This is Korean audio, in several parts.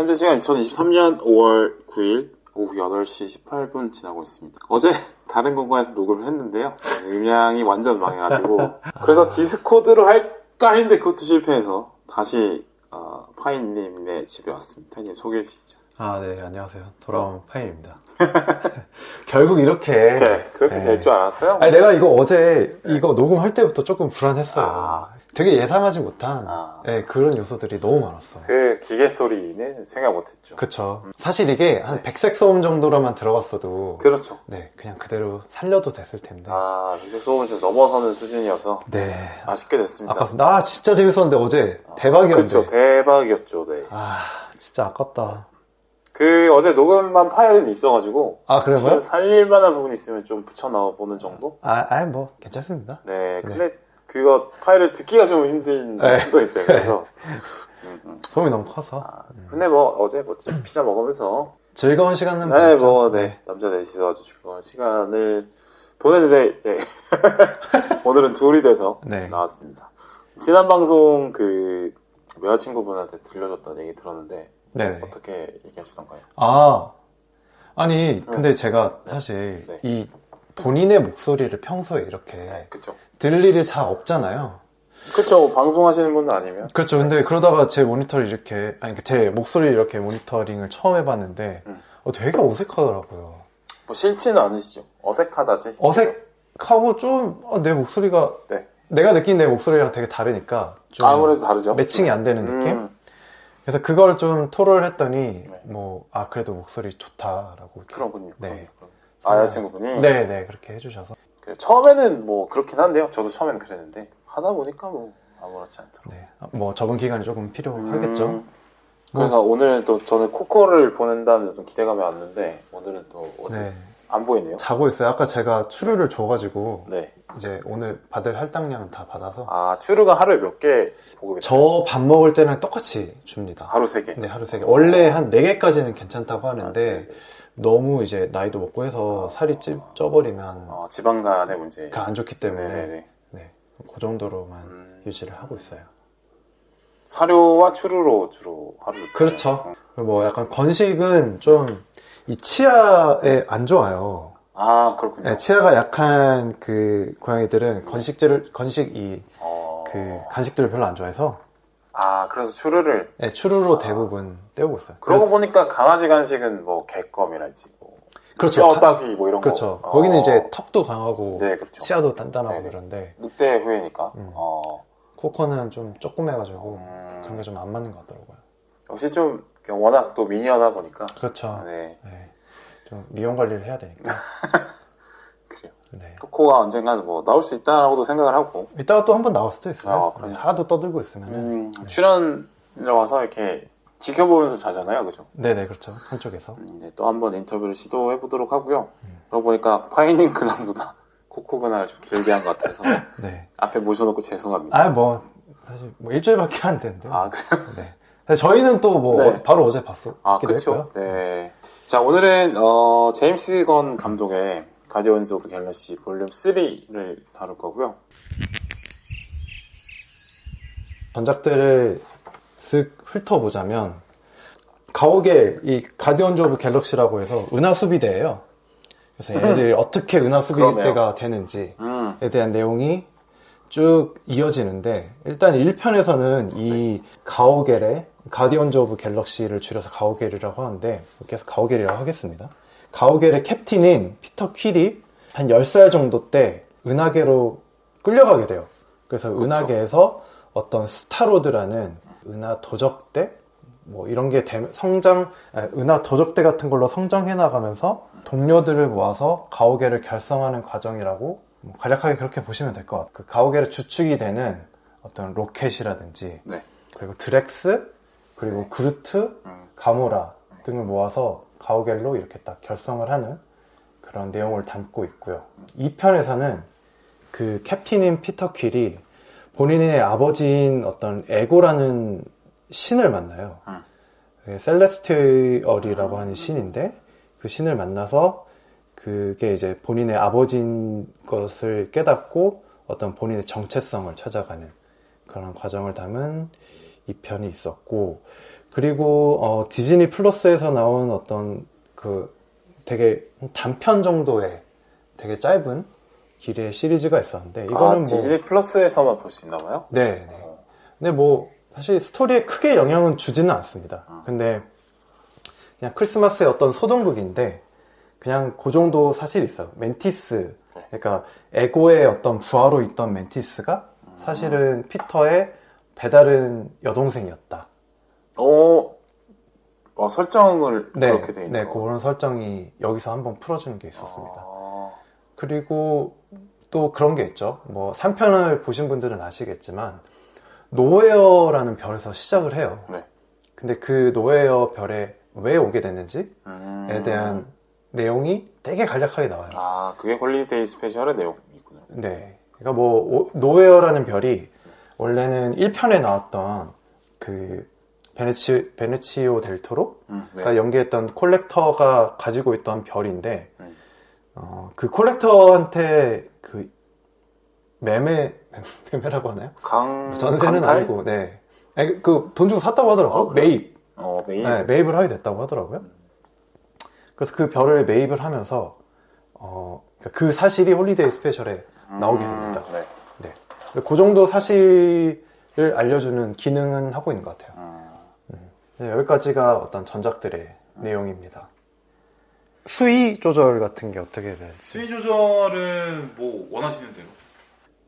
현재 시간 2023년 5월 9일 오후 8시 18분 지나고 있습니다. 어제 다른 공간에서 녹음을 했는데요. 음향이 완전 망해가지고 그래서 디스코드로 할까 했는데 그것도 실패해서 다시 파인님의 집에 왔습니다. 파인님 소개해 주시죠. 네, 안녕하세요. 돌아온 파인입니다. 결국 이렇게 그렇게 될 줄 알았어요? 아니, 내가 이거 어제 이거 녹음할 때부터 조금 불안했어요. 되게 예상하지 못한 그런 요소들이 너무 많았어. 그 기계 소리는 생각 못했죠. 그쵸. 사실 이게 한 100색 소음 정도로만 들어갔어도 그렇죠. 네, 그냥 그대로 살려도 됐을 텐데. 100색 소음은 좀 넘어서는 수준이어서 네, 아쉽게 됐습니다. 나 진짜 재밌었는데 어제 대박이었는데. 그렇죠. 대박이었죠. 네. 진짜 아깝다. 어제 녹음한 파일은 있어가지고. 그래요? 살릴 만한 부분이 있으면 좀 붙여 넣어보는 정도? 뭐, 괜찮습니다. 네, 근데 그거 파일을 듣기가 좀 힘든 수도 있어요. 그래서. 소음이 너무 커서. 근데 어제 피자 먹으면서. 즐거운 시간은 남자 넷이서 아주 즐거운 시간을 보냈는데, 이제, 오늘은 둘이 돼서 나왔습니다. 지난 방송 여자친구분한테 들려줬다는 얘기 들었는데, 네. 어떻게 얘기하시던가요? 근데 제가 사실 이 본인의 목소리를 평소에 이렇게 그쵸. 들을 일이 잘 없잖아요. 그쵸. 방송하시는 분은 아니면. 그렇죠. 근데 그러다가 제 목소리 이렇게 모니터링을 처음 해봤는데 되게 어색하더라고요. 싫지는 않으시죠? 어색하다지? 어색하고 좀 내 목소리가 내가 느낀 내 목소리랑 되게 다르니까 좀 아무래도 다르죠. 매칭이 안 되는 느낌? 그래서 그거를 좀 토로를 했더니 그래도 목소리 좋다라고 그렇군요. 네. 여자친구분이? 네, 그렇게 해주셔서 처음에는 그렇긴 한데요. 저도 처음에는 그랬는데 하다 보니까 아무렇지 않더라고요. 네. 적응 기간이 조금 필요하겠죠. 그래서 오늘은 또 저는 코코를 보낸다는 좀 기대감이 왔는데 오늘은 또 안 보이네요. 자고 있어요. 아까 제가 추루를 줘가지고 이제 오늘 받을 할당량은 다 받아서. 추루가 하루에 몇 개 보급이 돼요? 저 밥 먹을 때는 똑같이 줍니다. 하루 3개? 네, 하루 3개. 원래 한 4개까지는 괜찮다고 하는데 너무 이제 나이도 먹고 해서 살이 쪄버리면 지방간의 문제. 안 좋기 때문에 그 정도로만 유지를 하고 있어요. 사료와 추루로 주로 하루를. 그렇죠. 약간 건식은 좀 이 치아에 안 좋아요. 그렇군요. 네, 치아가 약한 고양이들은 간식들을 별로 안 좋아해서. 그래서 추루를. 네, 추루로 대부분 때우고 있어요. 그러고 보니까 강아지 간식은 개껌이랄지 그렇죠. 뼈다귀 이런 거. 그렇죠. 거기는 이제 턱도 강하고 그렇죠. 치아도 단단하고 그런데 늑대 후예니까. 코코는 좀 조그매가지고 그런 게 좀 안 맞는 것 같더라고요. 역시 좀 워낙 또 미니어다 보니까. 그렇죠. 네. 좀 미용 관리를 해야 되니까. 그래요. 네. 코코가 언젠가는 나올 수 있다고도 생각을 하고. 이따가 또 한 번 나올 수도 있어요. 하도 떠들고 있으면. 출연을 와서 이렇게 지켜보면서 자잖아요, 그죠? 네네, 그렇죠. 한쪽에서. 또 한 번 인터뷰를 시도해보도록 하고요. 그러고 보니까 파이닝 근황보다 코코 근황을 좀 길게 한 것 같아서. 앞에 모셔놓고 죄송합니다. 사실 일주일밖에 안 됐는데요. 그래요? 네. 저희는 또 바로 어제 봤기도 그쵸? 했고요. 네. 자, 오늘은 제임스 건 감독의 가디언즈 오브 갤럭시 볼륨 3를 다룰 거고요. 전작들을 쓱 훑어보자면 가옥의 이 가디언즈 오브 갤럭시라고 해서 은하수비대예요. 그래서 얘네들이 어떻게 은하수비대가 되는지에 대한 내용이 쭉 이어지는데, 일단 1편에서는 이 가오겔의 가디언즈 오브 갤럭시를 줄여서 가오겔이라고 하는데, 그래서 가오겔이라고 하겠습니다. 가오겔의 캡틴인 피터 퀼이 한 10살 정도 때 은하계로 끌려가게 돼요. 그래서 은하계에서 어떤 스타로드라는 은하 도적대? 이런 게 은하 도적대 같은 걸로 성장해 나가면서 동료들을 모아서 가오겔을 결성하는 과정이라고 간략하게 그렇게 보시면 될 것 같아요. 그 가오겔의 주축이 되는 어떤 로켓이라든지 그리고 드렉스, 그리고 그루트, 가모라 등을 모아서 가오겔로 이렇게 딱 결성을 하는 그런 내용을 담고 있고요. 2편에서는 그 캡틴인 피터 퀼이 본인의 아버지인 어떤 에고라는 신을 만나요. 셀레스티얼이라고 하는 신인데, 그 신을 만나서 그게 이제 본인의 아버지인 것을 깨닫고 어떤 본인의 정체성을 찾아가는 그런 과정을 담은 2편이 있었고, 그리고 디즈니 플러스에서 나온 어떤 그 되게 단편 정도의 되게 짧은 길이의 시리즈가 있었는데, 이거는 디즈니 플러스에서만 볼 수 있나 봐요? 네. 근데 뭐 사실 스토리에 크게 영향은 주지는 않습니다. 근데 그냥 크리스마스의 어떤 소동극인데 그냥 그 정도 사실이 있어요. 멘티스, 그러니까 에고의 어떤 부하로 있던 멘티스가 사실은 피터의 배다른 여동생이었다. 설정을 그렇게 돼 있는 네, 거. 그런 설정이 여기서 한번 풀어주는 게 있었습니다. 그리고 또 그런 게 있죠. 뭐 3편을 보신 분들은 아시겠지만 노웨어라는 별에서 시작을 해요. 네. 근데 그 노웨어 별에 왜 오게 됐는지에 대한 내용이 되게 간략하게 나와요. 그게 홀리데이 스페셜의 내용이군요. 네. 그러니까 뭐 노웨어라는 별이 원래는 1편에 나왔던 그 베네치오 델 토로가 연기했던 콜렉터가 가지고 있던 별인데 그 콜렉터한테 그 매매라고 하나요? 전세는 강탈? 아니고, 네. 그 돈 주고 샀다고 하더라고요. 매입. 매입. 네, 매입을 하게 됐다고 하더라고요. 그래서 그 별을 매입을 하면서 그 사실이 홀리데이 스페셜에 나오게 됩니다. 네. 그 정도 사실을 알려주는 기능은 하고 있는 것 같아요. 네, 여기까지가 어떤 전작들의 내용입니다. 수위 조절 같은 게 어떻게 돼요? 수위 조절은 뭐 원하시는 대로.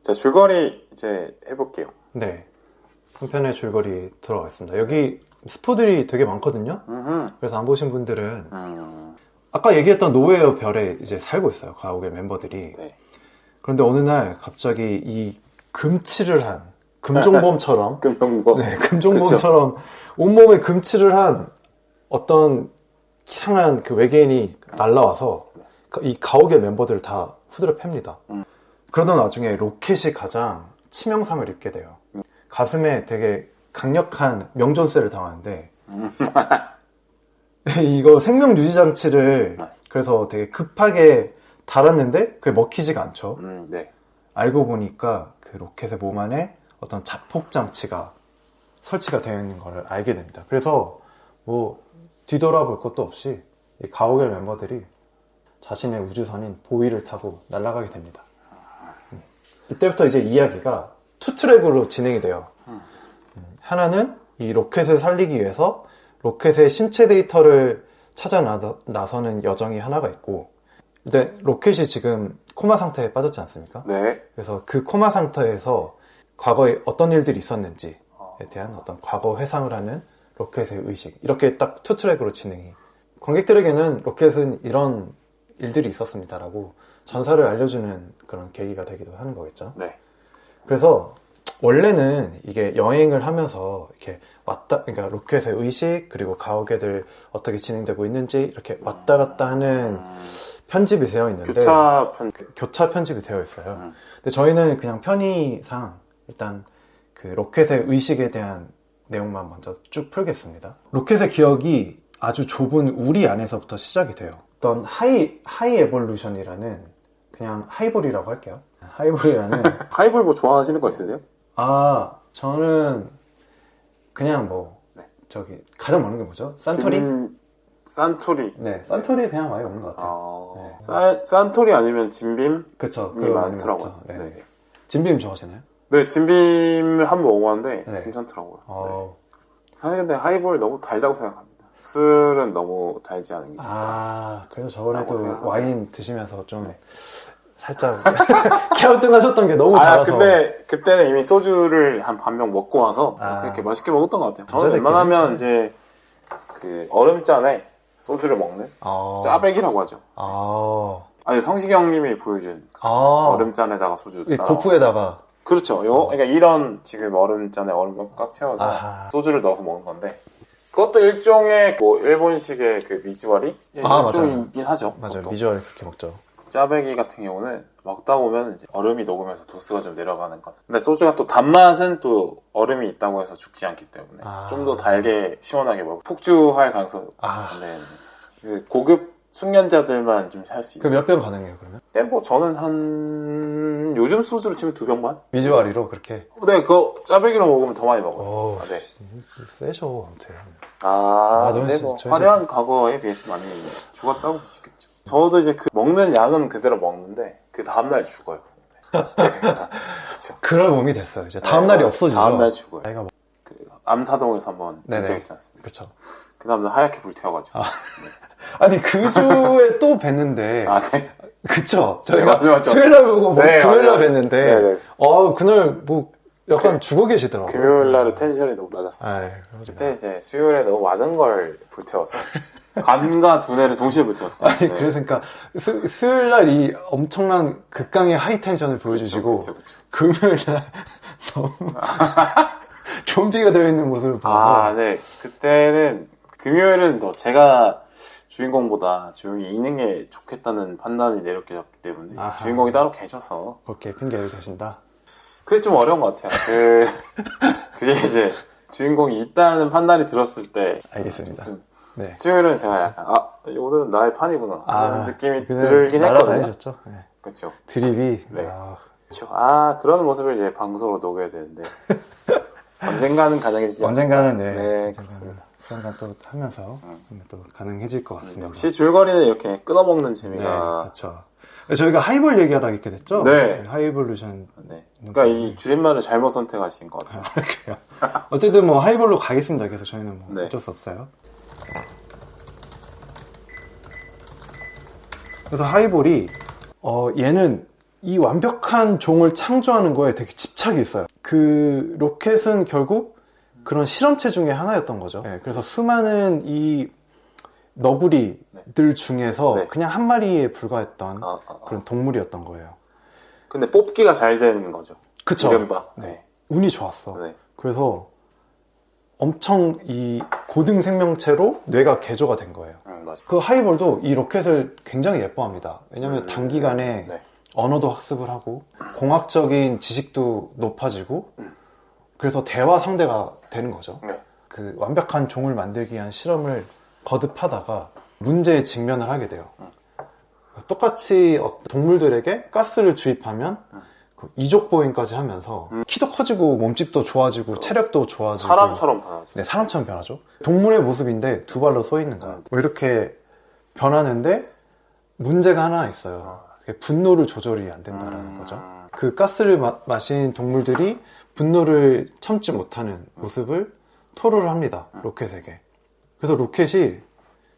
자, 줄거리 이제 해볼게요. 네. 한 편의 줄거리 들어가겠습니다. 여기 스포들이 되게 많거든요. 그래서 안 보신 분들은 아까 얘기했던 노웨어 별에 이제 살고 있어요. 가옥의 멤버들이. 네. 그런데 어느 날 갑자기 이 금칠을 한 금종범처럼 금종범. 네, 금종범처럼 온몸에 금칠을 한 어떤 이상한 그 외계인이 날라와서 이 가옥의 멤버들을 다 후드려 팹니다. 그러던 와중에 로켓이 가장 치명상을 입게 돼요. 가슴에 되게 강력한 명존세를 당하는데 이거 생명 유지 장치를 그래서 되게 급하게 달았는데 그게 먹히지가 않죠. 네. 알고 보니까 그 로켓의 몸 안에 어떤 자폭 장치가 설치가 되어 있는 걸 알게 됩니다. 그래서 뭐 뒤돌아볼 것도 없이 이 가옥의 멤버들이 자신의 우주선인 보이를 타고 날아가게 됩니다. 이때부터 이제 이야기가 투 트랙으로 진행이 돼요. 하나는 이 로켓을 살리기 위해서 로켓의 신체 데이터를 찾아 나서는 여정이 하나가 있고, 근데 로켓이 지금 코마 상태에 빠졌지 않습니까? 네. 그래서 그 코마 상태에서 과거에 어떤 일들이 있었는지에 대한 어떤 과거 회상을 하는 로켓의 의식, 이렇게 딱 투 트랙으로 진행이. 관객들에게는 로켓은 이런 일들이 있었습니다라고 전사를 알려주는 그런 계기가 되기도 하는 거겠죠. 네. 그래서 원래는 이게 여행을 하면서 이렇게 그러니까 로켓의 의식, 그리고 가옥애들 어떻게 진행되고 있는지 이렇게 왔다 갔다 하는 편집이 되어 있는데, 교차 편집이 되어 있어요. 근데 저희는 그냥 편의상 일단 그 로켓의 의식에 대한 내용만 먼저 쭉 풀겠습니다. 로켓의 기억이 아주 좁은 우리 안에서부터 시작이 돼요. 어떤 하이 에볼루션이라는, 그냥 하이볼이라고 할게요. 하이볼이라는 하이볼 뭐 좋아하시는 거 있으세요? 저는 그냥 뭐 저기 가장 많은 게 뭐죠? 산토리? 산토리. 네, 산토리 그냥 많이 먹는 것 같아요. 네. 산토리 아니면 진빔? 그쵸, 이 많더라고요. 네. 진빔 좋아하시나요? 네, 진빔을 한번 먹어봤는데 네. 괜찮더라고요. 네. 사실 근데 하이볼 너무 달다고 생각합니다. 술은 너무 달지 않은 게 좋다. 그래서 저번에도 생각합니다. 와인 드시면서 좀 살짝 갸우뚱하셨던 게 너무 달아서. 근데 그때는 이미 소주를 한 반병 먹고 와서 그렇게 맛있게 먹었던 것 같아요. 저는 웬만하면 이제 그 얼음잔에 소주를 먹는 짜백이라고 하죠. 아니, 성시경님이 보여준 얼음잔에다가 소주 고프에다가. 그렇죠. 그러니까 이런 지금 얼음잔에 얼음 꽉 채워서 소주를 넣어서 먹는 건데, 그것도 일종의 뭐 일본식의 그 미즈와리 일종이긴 하죠. 맞아요. 그것도. 미즈와리 그렇게 먹죠. 짜배기 같은 경우는 먹다 보면 이제 얼음이 녹으면서 도수가 좀 내려가는 것. 근데 소주가 또 단맛은 또 얼음이 있다고 해서 죽지 않기 때문에 좀 더 달게 시원하게 먹고 폭주할 가능성이 있는데 그 고급 숙련자들만 좀 할 수 있는. 그럼 몇 병 가능해요, 그러면? 뭐 저는 한 요즘 소주로 치면 2병 반? 미지와리로 그렇게. 네, 그거 짜배기로 먹으면 더 많이 먹어요. 오, 네. 세죠, 아무튼. 근데 너무 뭐 저희 화려한 과거에 비해서 많이 죽었다고 보시겠죠. 저도 이제 그 먹는 양은 그대로 먹는데 그 다음날 죽어요. 그렇죠. 그럴 몸이 됐어요. 이제 다음날이 없어지죠. 다음날 죽어요. 나이가 뭐, 그 암사동에서 한번 네네. 본 적 있지 않습니까? 그렇죠. 그 다음날 하얗게 불태워가지고. 아니, 그 주에 또 뵀는데. 네. 그쵸. 네, 저희가 맞죠. 수요일날 보고 뭐 네, 금요일날 맞아요. 뵀는데. 네네. 그날 뭐 약간 죽어 계시더라고요. 금요일날은 텐션이 너무 낮았어요. 아이, 그때 이제 수요일에 너무 많은 걸 불태워서 간과 두뇌를 동시에 불태웠어요. 아니, 그래서 그러니까 수요일날 이 엄청난 극강의 하이텐션을 보여주시고 그쵸. 금요일날 너무 좀비가 되어있는 모습을 보면서 네. 그때는 금요일은 더 제가 주인공보다 조용히 있는 게 좋겠다는 판단이 내렸기 때문에 아하. 주인공이 따로 계셔서 그렇게 핑계를 대신다. 그게 좀 어려운 것 같아요. 그게 이제 주인공이 있다는 판단이 들었을 때 알겠습니다. 좀 네. 수요일은 제가 약간 오늘은 나의 판이구나 하는 느낌이 그냥 들긴 했거든요. 날아다니셨죠. 네. 그렇죠. 드립이 네. 그런 모습을 이제 방송으로 녹여야 되는데 언젠가는 가능해지지 언젠가는 않을까. 네, 그렇습니다. 그런가 또 하면서 또 가능해질 것 같습니다. 역시 줄거리는 이렇게 끊어먹는 네, 재미가 그렇죠. 저희가 하이볼 얘기하다 이렇게 됐죠? 네. 하이볼루션. 네. 그러니까 이 줄임말을 잘못 선택하신 것 같아요. 그래요. 어쨌든 뭐 하이볼로 가겠습니다. 그래서 저희는 뭐 네. 어쩔 수 없어요. 그래서 하이볼이 얘는 이 완벽한 종을 창조하는 거에 되게 집착이 있어요. 그 로켓은 결국 그런 실험체 중에 하나였던 거죠. 네, 그래서 수많은 이 너구리들 중에서 네. 그냥 한 마리에 불과했던 그런 동물이었던 거예요. 근데 뽑기가 잘 되는 거죠. 그쵸. 이른바. 네. 운이 좋았어. 네. 그래서 엄청 이 고등 생명체로 뇌가 개조가 된 거예요. 맞아요. 그 하이볼도 이 로켓을 굉장히 예뻐합니다. 왜냐하면 단기간에 네. 언어도 학습을 하고 공학적인 지식도 높아지고 그래서 대화 상대가 되는 거죠. 네. 그 완벽한 종을 만들기 위한 실험을 거듭하다가 문제에 직면을 하게 돼요. 똑같이 동물들에게 가스를 주입하면 그 이족 보행까지 하면서 키도 커지고 몸집도 좋아지고 체력도 좋아지고 사람처럼 변하죠. 네, 사람처럼 변하죠. 동물의 모습인데 두 발로 서 있는 거야. 뭐 이렇게 변하는데 문제가 하나 있어요. 그게 분노를 조절이 안 된다라는 거죠. 그 가스를 마신 동물들이 분노를 참지 못하는 모습을 토로를 합니다. 로켓에게. 그래서 로켓이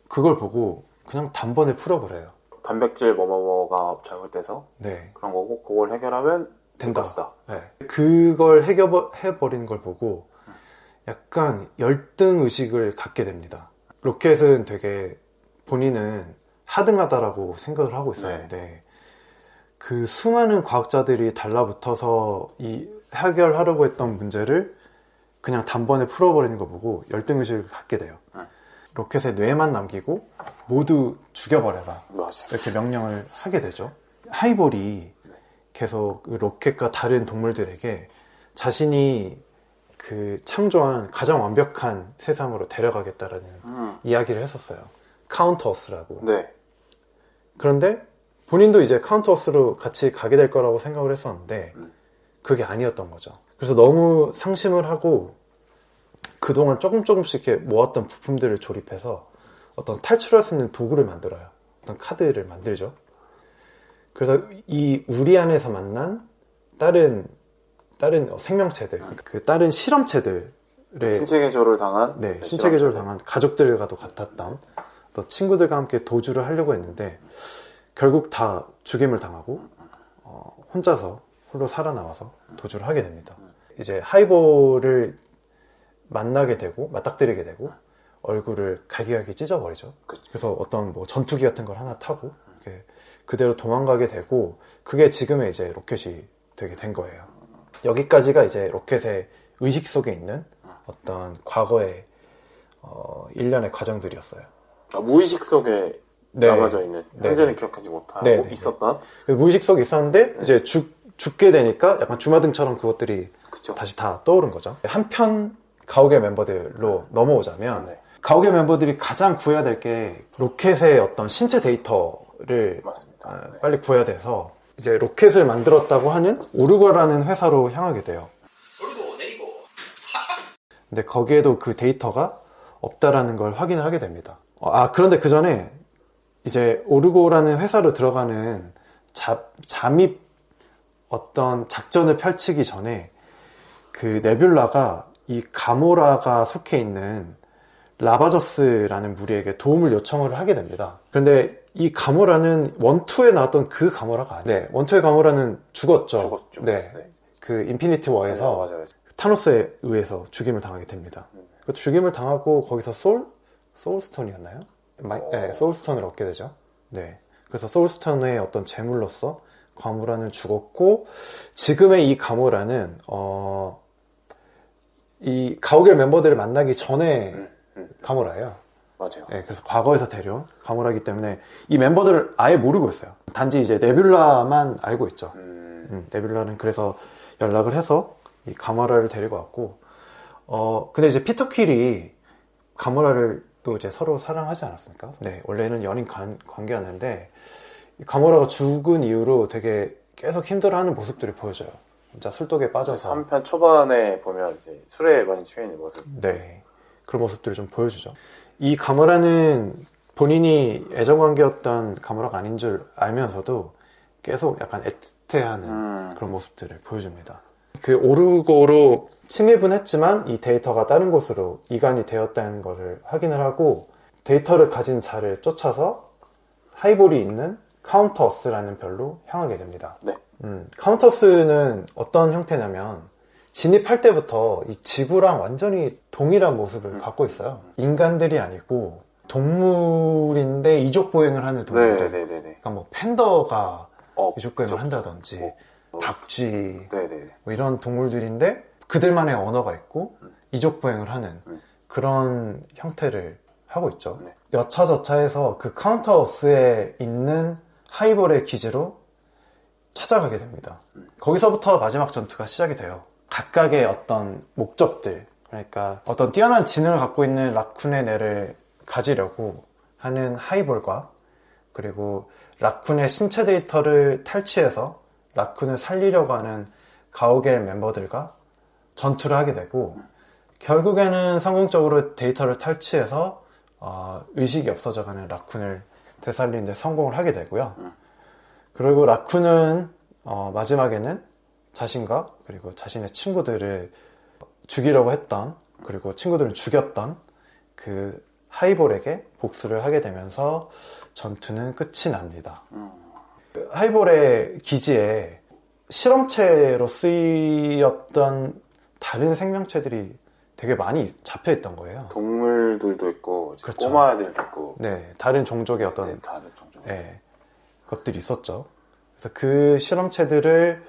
그걸 보고 그냥 단번에 풀어버려요. 단백질 뭐뭐뭐가 잘못돼서 네, 그런 거고 그걸 해결하면 된다. 것이다. 네. 그걸 해버리는 걸 보고 약간 열등 의식을 갖게 됩니다. 로켓은 되게 본인은 하등하다라고 생각을 하고 있었는데 그 수많은 과학자들이 달라붙어서 이 해결하려고 했던 문제를 그냥 단번에 풀어버리는 걸 보고 열등 의식을 갖게 돼요. 로켓에 뇌만 남기고 모두 죽여버려라 이렇게 명령을 하게 되죠. 하이볼이 계속 그 로켓과 다른 동물들에게 자신이 그 창조한 가장 완벽한 세상으로 데려가겠다라는 이야기를 했었어요. 카운터스라고. 네. 그런데 본인도 이제 카운터스로 같이 가게 될 거라고 생각을 했었는데 그게 아니었던 거죠. 그래서 너무 상심을 하고 그동안 조금씩 이렇게 모았던 부품들을 조립해서 어떤 탈출할 수 있는 도구를 만들어요. 어떤 카드를 만들죠. 그래서 이 우리 안에서 만난 다른 생명체들, 그 다른 실험체들의 신체 개조를 당한 네, 신체 개조를 당한 가족들과도 같았던 또 친구들과 함께 도주를 하려고 했는데 결국 다 죽임을 당하고 혼자서 홀로 살아나와서 도주를 하게 됩니다. 이제 하이볼을 만나게 되고 맞닥뜨리게 되고 얼굴을 갈기갈기 찢어버리죠. 그래서 어떤 뭐 전투기 같은 걸 하나 타고 이렇게 그대로 도망가게 되고 그게 지금의 이제 로켓이 되게 된 거예요. 여기까지가 이제 로켓의 의식 속에 있는 어떤 과거의 일련의 과정들이었어요. 무의식 속에 네. 남아져 있는 현재는 네. 기억하지 못하고 네, 네, 있었던 무의식 속에 있었는데 이제 죽게 되니까 약간 주마등처럼 그것들이 그쵸. 다시 다 떠오른 거죠. 한편 가오갤 멤버들로 넘어오자면 네. 가오갤 멤버들이 가장 구해야 될 게 로켓의 어떤 신체 데이터를 맞습니다. 네. 빨리 구해야 돼서 이제 로켓을 만들었다고 하는 오르고라는 회사로 향하게 돼요. 근데 거기에도 그 데이터가 없다라는 걸 확인을 하게 됩니다. 그런데 그 전에 이제 오르고라는 회사로 들어가는 잠입 어떤 작전을 펼치기 전에 그 네뷸라가 이 가모라가 속해 있는 라바저스라는 무리에게 도움을 요청을 하게 됩니다. 그런데 이 가모라는 원투에 나왔던 그 가모라가 아니에요. 네, 원투의 가모라는 죽었죠. 네. 그 인피니티 워에서 맞아요. 타노스에 의해서 죽임을 당하게 됩니다. 죽임을 당하고 거기서 소울스톤이었나요? 네, 소울스톤을 얻게 되죠. 네. 그래서 소울스톤의 어떤 제물로서 가모라는 죽었고, 지금의 이 가모라는 이 가오갤 멤버들을 만나기 전에 가모라예요. 맞아요. 네, 그래서 과거에서 데려온 가모라기 때문에 이 멤버들을 아예 모르고 있어요. 단지 이제 네뷸라만 알고 있죠. 네뷸라는 그래서 연락을 해서 이 가모라를 데리고 왔고, 근데 이제 피터 퀼이 가모라를 또 이제 서로 사랑하지 않았습니까? 네, 원래는 연인 관계였는데, 이 가모라가 죽은 이후로 되게 계속 힘들어하는 모습들이 보여져요. 진짜 술독에 빠져서. 3편 초반에 보면 이제 술에 많이 취해 있는 모습. 네. 그런 모습들을 좀 보여주죠. 이 가모라는 본인이 애정관계였던 가모라가 아닌 줄 알면서도 계속 약간 애틋해하는 그런 모습들을 보여줍니다. 그 오르고로 침입은 했지만 이 데이터가 다른 곳으로 이관이 되었다는 것을 확인을 하고 데이터를 가진 자를 쫓아서 하이볼이 있는 카운터스라는 별로 향하게 됩니다. 네. 카운터스는 어떤 형태냐면 진입할 때부터 이 지구랑 완전히 동일한 모습을 갖고 있어요. 인간들이 아니고 동물인데 이족 보행을 하는 동물들. 네네네. 그러니까 뭐 팬더가 이족 보행을 그쵸. 한다든지 닭쥐 네네. 뭐 이런 동물들인데 그들만의 언어가 있고 이족 보행을 하는 그런 형태를 하고 있죠. 네. 여차저차해서 그 카운터스에 있는 하이볼의 기지로 찾아가게 됩니다. 거기서부터 마지막 전투가 시작이 돼요. 각각의 어떤 목적들, 그러니까 어떤 뛰어난 지능을 갖고 있는 라쿤의 뇌를 가지려고 하는 하이볼과 그리고 라쿤의 신체 데이터를 탈취해서 라쿤을 살리려고 하는 가오갤 멤버들과 전투를 하게 되고 결국에는 성공적으로 데이터를 탈취해서 의식이 없어져가는 라쿤을 되살리는 데 성공을 하게 되고요. 그리고 라쿤은 마지막에는 자신과 그리고 자신의 친구들을 죽이려고 했던, 그리고 친구들을 죽였던 그 하이볼에게 복수를 하게 되면서 전투는 끝이 납니다. 그 하이볼의 기지에 실험체로 쓰였던 다른 생명체들이 되게 많이 잡혀 있던 거예요. 동물들도 있고 그렇죠. 꼬마애들도 있고. 네, 다른 종족의 어떤 네, 다른 종족. 네, 것들이 있었죠. 그래서 그 실험체들을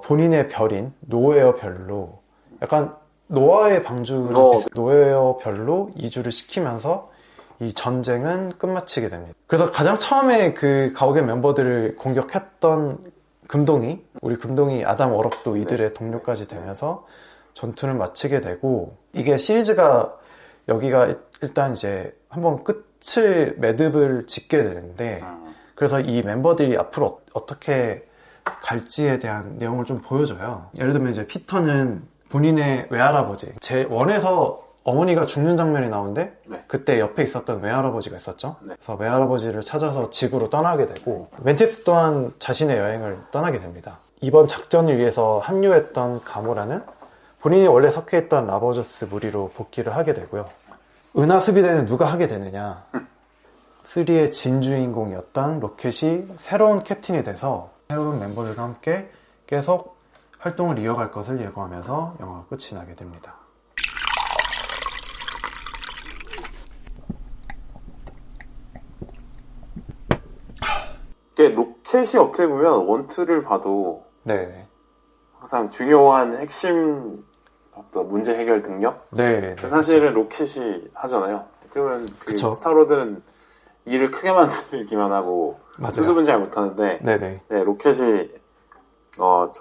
본인의 별인 노웨어 별로 약간 노아의 방주랑 노웨어 별로 이주를 시키면서 이 전쟁은 끝마치게 됩니다. 그래서 가장 처음에 그 가오갤 멤버들을 공격했던 금동이, 우리 금동이 아담 워럭도 이들의 동료까지 되면서 전투를 마치게 되고, 이게 시리즈가 여기가 일단 이제 한번 끝을 매듭을 짓게 되는데, 그래서 이 멤버들이 앞으로 어떻게 갈지에 대한 내용을 좀 보여줘요. 예를 들면 이제 피터는 본인의 외할아버지, 제 원에서 어머니가 죽는 장면이 나오는데 네. 그때 옆에 있었던 외할아버지가 있었죠. 네. 그래서 외할아버지를 찾아서 지구로 떠나게 되고 멘티스 또한 자신의 여행을 떠나게 됩니다. 이번 작전을 위해서 합류했던 가모라는 본인이 원래 속해있던 라바저스 무리로 복귀를 하게 되고요. 은하 수비대는 누가 하게 되느냐, 3의 진주인공이었던 로켓이 새로운 캡틴이 돼서 새로운 멤버들과 함께 계속 활동을 이어갈 것을 예고하면서 영화가 끝이 나게 됩니다. 이게 로켓이 어떻게 보면 원투를 봐도 네네. 항상 중요한 핵심 어떤 문제 해결 능력? 네. 사실은 로켓이 하잖아요. 어떻게 보면 그 그쵸. 스타로드는 일을 크게 만들기만 하고 맞아요. 수습은 잘 못하는데 네네. 네, 로켓이 저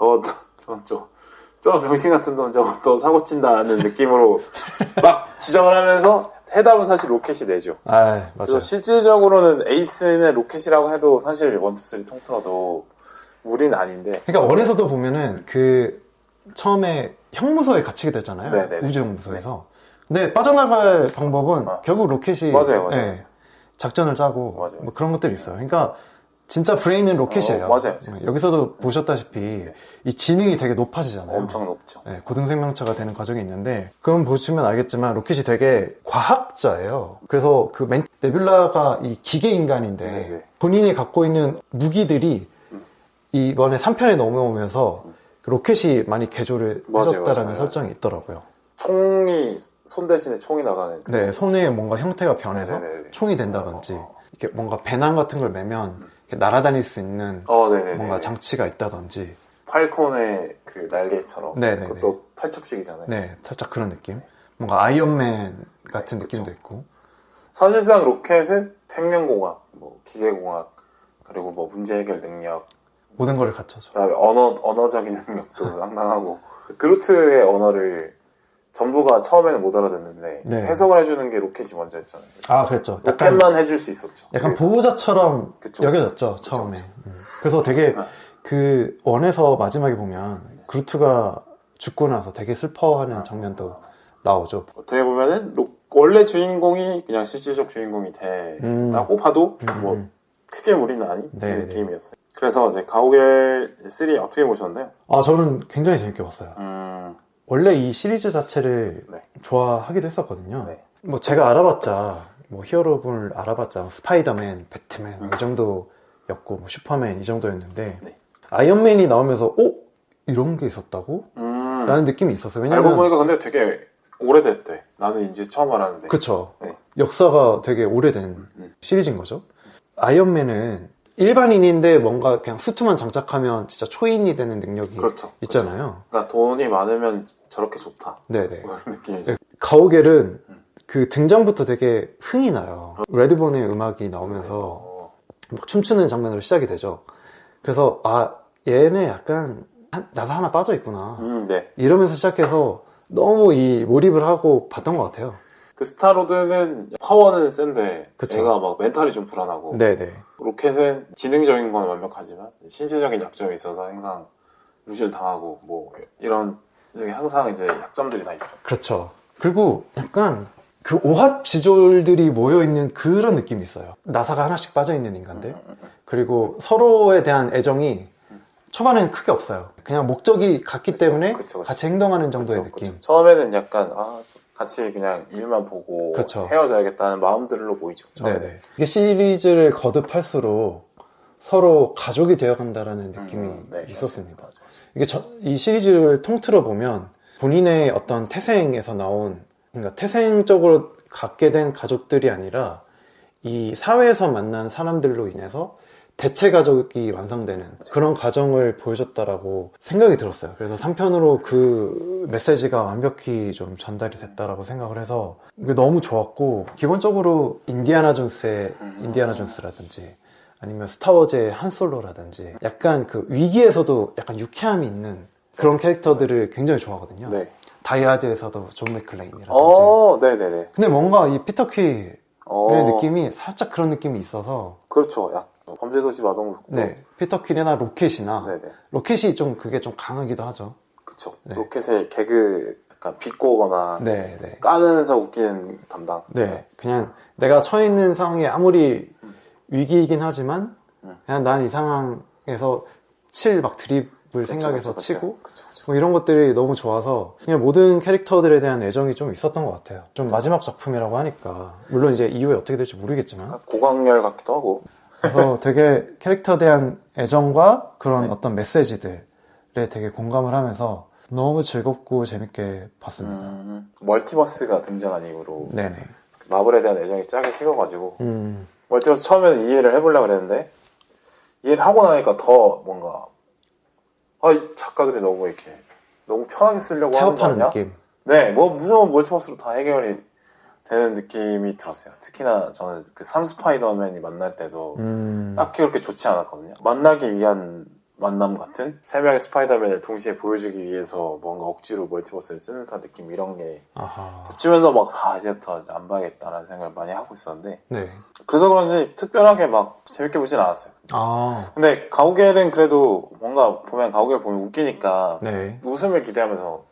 병신 같은 놈 저거 또 사고 친다는 느낌으로 막 지적을 하면서 해답은 사실 로켓이 내죠. 맞아요. 그래서 실질적으로는 에이스는 로켓이라고 해도 사실 1, 2, 3 통틀어도 무리는 아닌데. 그러니까 원에서도 보면은 그 처음에 형무소에 갇히게 됐잖아요. 네네네. 우주 형무소에서. 근데 빠져나갈 방법은 결국 로켓이 맞아요. 작전을 짜고 맞아요. 뭐 그런 것들이 있어요. 그러니까 진짜 브레인은 로켓이에요. 맞아요. 여기서도 보셨다시피 이 지능이 되게 높아지잖아요. 엄청 높죠. 고등생명체가 되는 과정이 있는데 그럼 보시면 알겠지만 로켓이 되게 과학자예요. 그래서 그 네뷸라가 이 기계 인간인데 네네. 본인이 갖고 있는 무기들이 이번에 3편에 넘어오면서 로켓이 많이 개조를 해줬다라는 맞아요. 설정이 있더라고요. 총이 손 대신에 총이 나가는. 네, 손에 뭔가 형태가 변해서 네네네. 총이 된다든지 이렇게 뭔가 배낭 같은 걸 매면 이렇게 날아다닐 수 있는 네네네. 뭔가 장치가 있다든지. 팔콘의 그 날개처럼. 네네네. 그것도 탈착식이잖아요. 네, 살짝 그런 느낌. 뭔가 아이언맨 같은 느낌도 있고. 사실상 로켓은 생명공학, 뭐 기계공학, 그리고 뭐 문제 해결 능력, 모든 걸 갖춰줘. 그다음에 언어적인 능력도 상당하고 그루트의 언어를 전부가 처음에는 못 알아듣는데 네. 해석을 해주는 게 로켓이 먼저였잖아요. 아, 그랬죠. 약간, 로켓만 해줄 수 있었죠. 약간 보호자처럼 그쵸. 여겨졌죠, 그쵸, 처음에. 그쵸. 그래서 되게 네. 그 원에서 마지막에 보면 그루트가 죽고 나서 되게 슬퍼하는 장면도 나오죠. 어떻게 보면은 원래 주인공이 그냥 실질적 주인공이 되라고 봐도 뭐 크게 무리는 아닌 네, 네. 느낌이었어요. 그래서 이제 가오갤 3 어떻게 보셨나요? 아, 저는 굉장히 재밌게 봤어요. 원래 이 시리즈 자체를 네. 좋아하기도 했었거든요. 네. 뭐 제가 알아봤자 뭐 히어로물 알아봤자 스파이더맨, 배트맨 이 정도였고 뭐 슈퍼맨 이 정도였는데 네. 아이언맨이 나오면서 이런 게 있었다고? 라는 느낌이 있었어요. 왜냐면 알고 보니까 근데 되게 오래됐대. 나는 이제 처음 알았는데. 그쵸. 네. 역사가 되게 오래된 시리즈인 거죠. 아이언맨은 일반인인데 뭔가 그냥 수트만 장착하면 진짜 초인이 되는 능력이 그렇죠. 있잖아요. 그러니까 돈이 많으면 저렇게 좋다. 네네. 그런 느낌이죠. 가오갤은 그 등장부터 되게 흥이 나요. 레드본의 음악이 나오면서 막 춤추는 장면으로 시작이 되죠. 그래서 얘네 약간 나도 하나 빠져 있구나. 네. 이러면서 시작해서 너무 몰입을 하고 봤던 것 같아요. 그 스타로드는 파워는 센데 그쵸. 얘가 막 멘탈이 좀 불안하고 네네. 로켓은 지능적인 건 완벽하지만 신체적인 약점이 있어서 항상 무시를 당하고 뭐 이런 저기 항상 이제 약점들이 다 있죠. 그렇죠. 그리고 약간 그 오합지졸들이 모여있는 그런 느낌이 있어요. 나사가 하나씩 빠져있는 인간들. 그리고 서로에 대한 애정이 초반에는 크게 없어요. 그냥 목적이 같기 때문에 그쵸. 같이 행동하는 정도의 느낌. 그쵸. 처음에는 약간 같이 그냥 일만 보고 그쵸. 헤어져야겠다는 마음들로 보이죠. 처음에는. 네네. 이게 시리즈를 거듭할수록 서로 가족이 되어간다라는 느낌이 네, 있었습니다. 맞아요. 이게 이 시리즈를 통틀어 보면 본인의 어떤 태생에서 나온, 그러니까 태생적으로 갖게 된 가족들이 아니라 이 사회에서 만난 사람들로 인해서 대체 가족이 완성되는 그런 과정을 보여줬다라고 생각이 들었어요. 그래서 3편으로 그 메시지가 완벽히 좀 전달이 됐다라고 생각을 해서 이게 너무 좋았고, 기본적으로 인디아나 존스의 인디아나 존스라든지 아니면 스타워즈의 한솔로라든지 약간 그 위기에서도 약간 유쾌함이 있는 그런 캐릭터들을 굉장히 좋아하거든요. 네. 다이하드에서도 존 맥클레인이라든지. 네네네. 근데 뭔가 이 피터 퀴의 어, 느낌이 살짝 그런 느낌이 있어서, 그렇죠. 범죄도시 마동석. 네, 피터 퀴나 로켓이나 네네. 로켓이 좀 그게 좀 강하기도 하죠. 그쵸. 네. 로켓의 개그 약간 비꼬거나 네, 네. 까면서 웃기는 담당. 네, 그냥 내가 처해 있는 상황이 아무리 위기이긴 하지만 그냥 난 이 상황에서 막 드립을 생각해서 치고 그쵸. 뭐 이런 것들이 너무 좋아서 그냥 모든 캐릭터들에 대한 애정이 좀 있었던 것 같아요. 좀 마지막 작품이라고 하니까 물론 이제 이후에 어떻게 될지 모르겠지만 고강렬 같기도 하고. 그래서 되게 캐릭터에 대한 애정과 그런 어떤 메시지들에 되게 공감을 하면서 너무 즐겁고 재밌게 봤습니다. 멀티버스가 등장한 이후로 네네. 마블에 대한 애정이 짜게 식어가지고 멀티버스 처음에는 이해를 해보려고 그랬는데 이해를 하고 나니까 더 뭔가 이 작가들이 너무 이렇게 너무 편하게 쓰려고 하는 거 태업하는 아니야? 느낌. 네, 뭐 무조건 멀티버스로 다 해결이 되는 느낌이 들었어요. 특히나 저는 그 3 스파이더맨이 만날 때도 딱히 그렇게 좋지 않았거든요. 만나기 위한 만남 같은 세 명의 스파이더맨을 동시에 보여주기 위해서 뭔가 억지로 멀티버스를 쓰는 듯한 느낌 이런 게 아하. 겹치면서 막 이제부터 안 봐야겠다라는 생각을 많이 하고 있었는데 네. 그래서 그런지 특별하게 막 재밌게 보진 않았어요. 아, 근데 가오갤은 그래도 뭔가 보면 가오갤 보면 웃기니까 네. 웃음을 기대하면서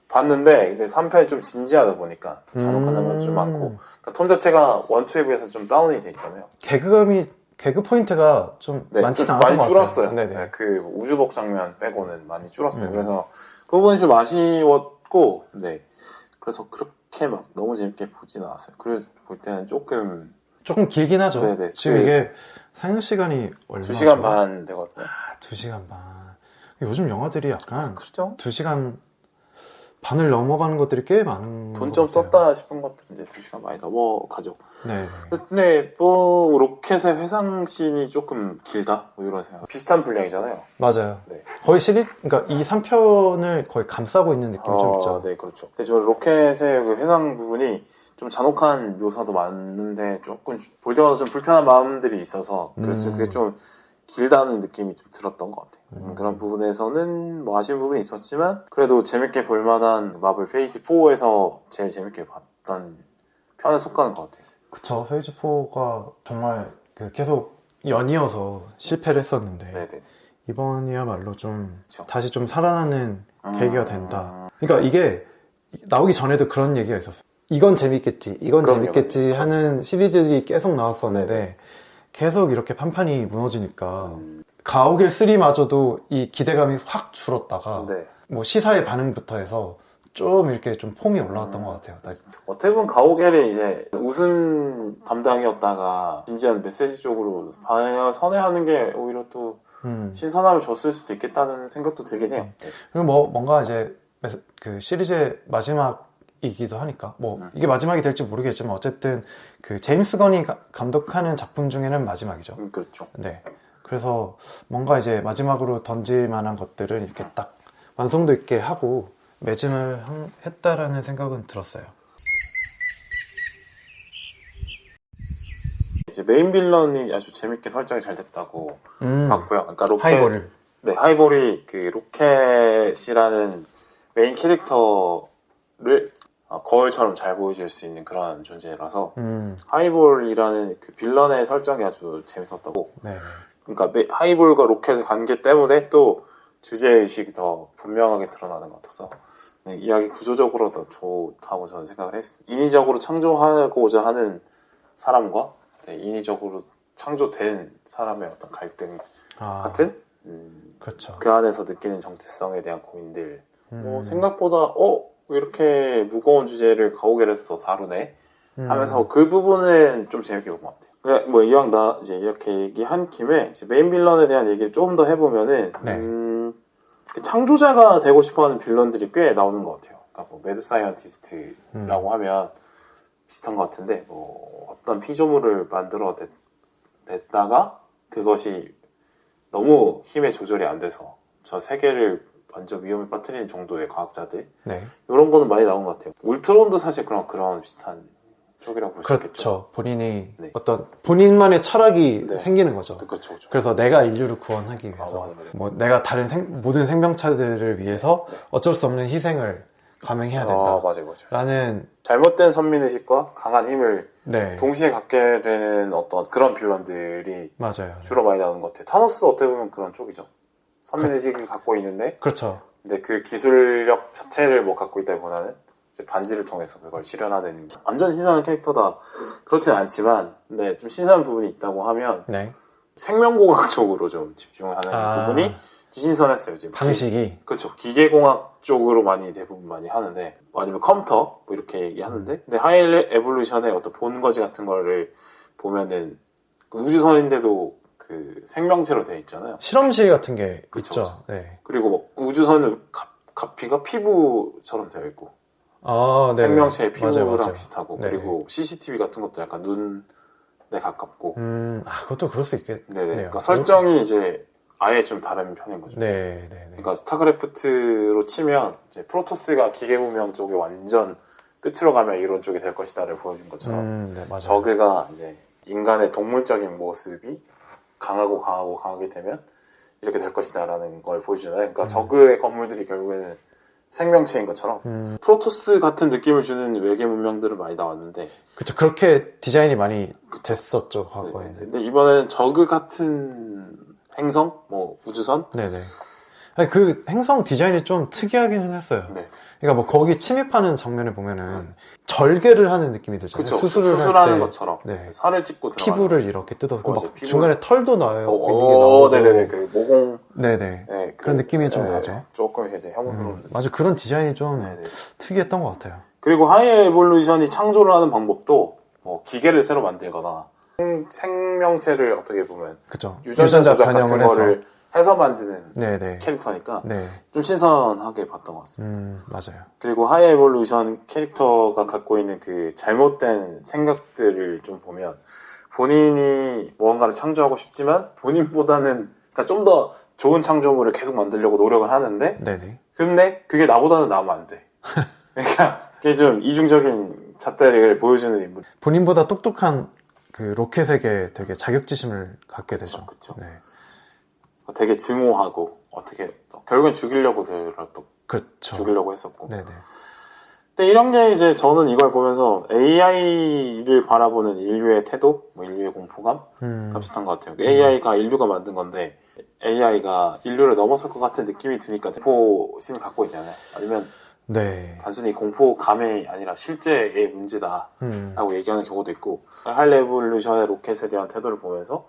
봤는데 근데 3편이 좀 진지하다 보니까 잔혹한 장면도 좀 많고 그러니까 톤 자체가 1, 2에 비해서 좀 다운이 돼 있잖아요. 개그 포인트가 좀 네, 많진 좀 않았던 많이 것 줄었어요. 같아요. 네네. 네, 그 우주복 장면 빼고는 많이 줄었어요. 그래서 그 부분이 좀 아쉬웠고, 네. 그래서 그렇게 막 너무 재밌게 보진 않았어요. 그래서 볼 때는 조금 길긴 하죠. 네네. 지금 이게 상영 시간이 얼마죠? 2시간 반 되거든요. 2시간 반. 요즘 영화들이 약간 그렇죠? 2시간 반을 넘어가는 것들이 꽤 많은 돈 것 좀 같아요. 썼다 싶은 것들은 이제 2시간 많이 넘어가죠. 네. 근데 또 로켓의 회상 씬이 조금 길다? 뭐 이런 생각. 비슷한 분량이잖아요. 맞아요. 네. 거의 그러니까 이 3편을 거의 감싸고 있는 느낌이 좀 있죠. 네, 그렇죠. 근데 저 로켓의 그 회상 부분이 좀 잔혹한 묘사도 많은데 조금 볼 때마다 좀 불편한 마음들이 있어서 그래서 그게 좀 길다는 느낌이 좀 들었던 것 같아요. 그런 부분에서는 뭐 아쉬운 부분이 있었지만 그래도 재밌게 볼만한 마블 페이즈 4에서 제일 재밌게 봤던 편에 속하는 것 같아요. 그쵸. 페이즈 4가 정말 계속 연이어서 실패를 했었는데 네네. 이번이야말로 좀 그쵸. 다시 좀 살아나는 계기가 된다. 그러니까 이게 나오기 전에도 그런 얘기가 있었어요. 이건 재밌겠지, 이건 그럼요. 재밌겠지 하는 시리즈들이 계속 나왔었는데 네네. 계속 이렇게 판판이 무너지니까 가오갤 3마저도 이 기대감이 확 줄었다가 네. 뭐 시사의 반응부터 해서 좀 이렇게 좀 폼이 올라왔던 것 같아요. 어떻게 보면 가오갤이 이제 웃음 담당이었다가 진지한 메시지 쪽으로 방향을 선회하는 게 오히려 또 신선함을 줬을 수도 있겠다는 생각도 들긴 해요. 네. 그리고 뭐 뭔가 이제 그 시리즈의 마지막이기도 하니까 뭐 이게 마지막이 될지 모르겠지만 어쨌든 그 제임스 건이 감독하는 작품 중에는 마지막이죠. 그렇죠. 네. 그래서 뭔가 이제 마지막으로 던질 만한 것들은 이렇게 딱 완성도 있게 하고 매진을 했다라는 생각은 들었어요. 이제 메인 빌런이 아주 재밌게 설정이 잘 됐다고 봤고요. 그러니까 로켓, 하이볼을. 네, 하이볼이 그 로켓이라는 메인 캐릭터를 거울처럼 잘 보여줄 수 있는 그런 존재라서 하이볼이라는 그 빌런의 설정이 아주 재밌었다고. 네. 그러니까 하이볼과 로켓의 관계 때문에 또 주제의식이 더 분명하게 드러나는 것 같아서 네, 이야기 구조적으로 더 좋다고 저는 생각을 했습니다. 인위적으로 창조하고자 하는 사람과 네, 인위적으로 창조된 사람의 어떤 갈등 같은 그렇죠. 그 안에서 느끼는 정체성에 대한 고민들 생각보다 왜 이렇게 무거운 주제를 가오갤에서 다루네 하면서 그 부분은 좀 재밌게 본 것 같아요. 그냥 뭐 이왕 나 이제 이렇게 얘기한 김에 이제 메인 빌런에 대한 얘기를 조금 더 해보면은 창조자가 되고 싶어하는 빌런들이 꽤 나오는 것 같아요. 그러니까 뭐 매드 사이언티스트라고 하면 비슷한 것 같은데 뭐 어떤 피조물을 만들어 냈다가 그것이 너무 힘의 조절이 안 돼서 저 세계를 완전 위험에 빠뜨리는 정도의 과학자들 이런 거는 많이 나온 것 같아요. 울트론도 사실 그런 비슷한 쪽이라고 볼 수 있겠죠. 그렇죠. 본인이 어떤 본인만의 철학이 생기는 거죠. 그렇죠. 그래서 내가 인류를 구원하기 위해서 맞아요. 뭐 내가 다른 모든 생명체들을 위해서 어쩔 수 없는 희생을 감행해야 된다. 맞아요. 라는 잘못된 선민의식과 강한 힘을 네. 동시에 갖게 되는 어떤 그런 빌런들이 맞아요. 주로 많이 나오는 것 같아요. 타노스도 어떻게 보면 그런 쪽이죠. 선민의식을 갖고 있는데 그렇죠. 근데 그 기술력 자체를 뭐 갖고 있다기보다는 이제 반지를 통해서 그걸 실현하는 완전 신선한 캐릭터다 그렇진 않지만 근데 좀 신선한 부분이 있다고 하면 생명공학 쪽으로 좀 집중하는 부분이 신선했어요. 지금 방식이 그렇죠. 기계공학 쪽으로 대부분 많이 하는데 아니면 컴퓨터 뭐 이렇게 얘기하는데 근데 하이 에볼루션의 어떤 본거지 같은 거를 보면은 그 우주선인데도 그 생명체로 되어 있잖아요. 실험실 같은 게 그쵸, 있죠. 네. 그리고 뭐 우주선은 가피가 피부처럼 되어 있고 네. 생명체의 피부랑 맞아요. 비슷하고 네. 그리고 CCTV 같은 것도 약간 눈에 가깝고 그것도 그럴 수 있겠네요. 그러니까 설정이 이제 아예 좀 다른 편인 거죠. 네. 그러니까 스타크래프트로 치면 이제 프로토스가 기계문명 쪽에 완전 끝으로 가면 이런 쪽이 될 것이다를 보여준 것처럼 맞아요. 저그가 이제 인간의 동물적인 모습이 강하게 되면 이렇게 될 것이다 라는 걸 보여주잖아요. 그러니까 저그의 건물들이 결국에는 생명체인 것처럼 프로토스 같은 느낌을 주는 외계 문명들은 많이 나왔는데 그쵸. 그렇게 디자인이 많이 됐었죠, 과거에는. 근데 이번에는 저그 같은 행성, 뭐 우주선, 네네. 아니, 그 행성 디자인이 좀 특이하기는 했어요. 네. 그러니까 뭐 거기 침입하는 장면을 보면은 절개를 하는 느낌이 들잖아요. 그쵸. 수술을 할 수술하는 때 것처럼 네. 살을 찍고 들어가는 피부를 이렇게 뜯어서 막 맞아요. 피부. 중간에 털도 나요. 네네네. 그 모공 네네. 네, 그런 느낌이 좀 나죠. 조금 이제 혐오스러운. 맞아. 그런 디자인이 좀 네네. 특이했던 것 같아요. 그리고 하이 에볼루션이 창조를 하는 방법도 뭐 기계를 새로 만들거나 생명체를 어떻게 보면 그쵸. 유전자 조작 같은 변형을 해서. 거를 해서 만드는 네네. 캐릭터니까 네. 좀 신선하게 봤던 것 같습니다. 맞아요. 그리고 하이 에볼루션 캐릭터가 갖고 있는 그 잘못된 생각들을 좀 보면 본인이 무언가를 창조하고 싶지만 본인보다는 그러니까 좀 더 좋은 창조물을 계속 만들려고 노력을 하는데 네네. 근데 그게 나보다는 나으면 안 돼. 그러니까 그게 좀 이중적인 잣대를 보여주는 인물. 본인보다 똑똑한 그 로켓에게 되게 자격지심을 갖게 되죠. 그쵸. 네. 되게 증오하고 어떻게 결국엔 죽이려고 들었던 그렇죠. 죽이려고 했었고. 네네. 근데 이런 게 이제 저는 이걸 보면서 AI를 바라보는 인류의 태도, 뭐 인류의 공포감 비슷한 것 같아요. AI가 인류가 만든 건데 AI가 인류를 넘어설 것 같은 느낌이 드니까 공포심을 갖고 있잖아요. 아니면 네. 단순히 공포감이 아니라 실제의 문제다라고 얘기하는 경우도 있고 하이 레볼루션의 로켓에 대한 태도를 보면서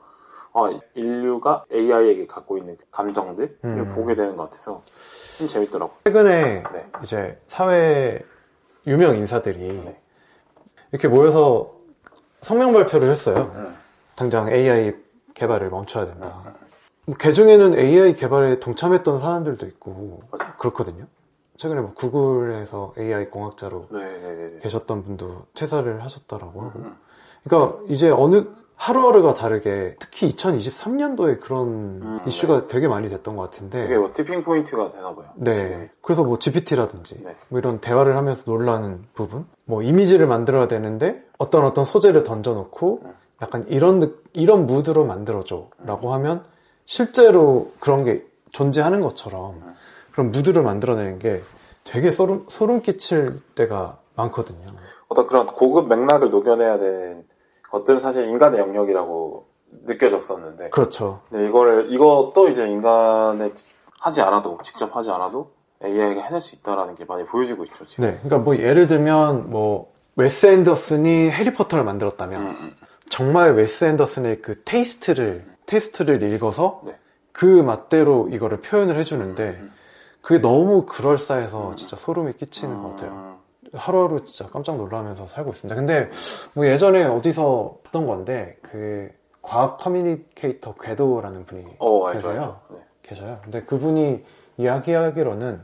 인류가 AI에게 갖고 있는 감정들을 보게 되는 것 같아서 좀 재밌더라고요. 최근에 네. 이제 사회 유명 인사들이 네. 이렇게 모여서 성명 발표를 했어요. 당장 AI 개발을 멈춰야 된다. 그 중에는 AI 개발에 동참했던 사람들도 있고 맞아요. 그렇거든요. 최근에 뭐 구글에서 AI 공학자로 네네네. 계셨던 분도 퇴사를 하셨다라고 하고. 그러니까 이제 어느 하루하루가 다르게 특히 2023년도에 그런 이슈가 되게 많이 됐던 것 같은데. 이게 뭐 티핑 포인트가 되나 봐요. 네. 지금. 그래서 뭐 GPT라든지 네. 뭐 이런 대화를 하면서 놀라는 부분, 뭐 이미지를 만들어야 되는데 어떤 소재를 던져놓고 약간 이런 무드로 만들어줘라고 하면 실제로 그런 게 존재하는 것처럼 그런 무드를 만들어내는 게 되게 소름 끼칠 때가 많거든요. 어떤 그런 고급 맥락을 녹여내야 되는 것들은 사실 인간의 영역이라고 느껴졌었는데. 그렇죠. 네, 이것도 이제 인간의 직접 하지 않아도 AI가 해낼 수 있다라는 게 많이 보여지고 있죠, 지금. 네. 그러니까 뭐 예를 들면 뭐 웨스 앤더슨이 해리포터를 만들었다면 정말 웨스 앤더슨의 그 테이스트를 읽어서 네. 그 맛대로 이거를 표현을 해주는데 그게 너무 그럴싸해서 진짜 소름이 끼치는 것 같아요. 하루하루 진짜 깜짝 놀라면서 살고 있습니다. 근데 뭐 예전에 어디서 봤던 건데 그 과학 커뮤니케이터 궤도라는 분이 계세요. 알죠. 네. 계셔요. 근데 그분이 이야기하기로는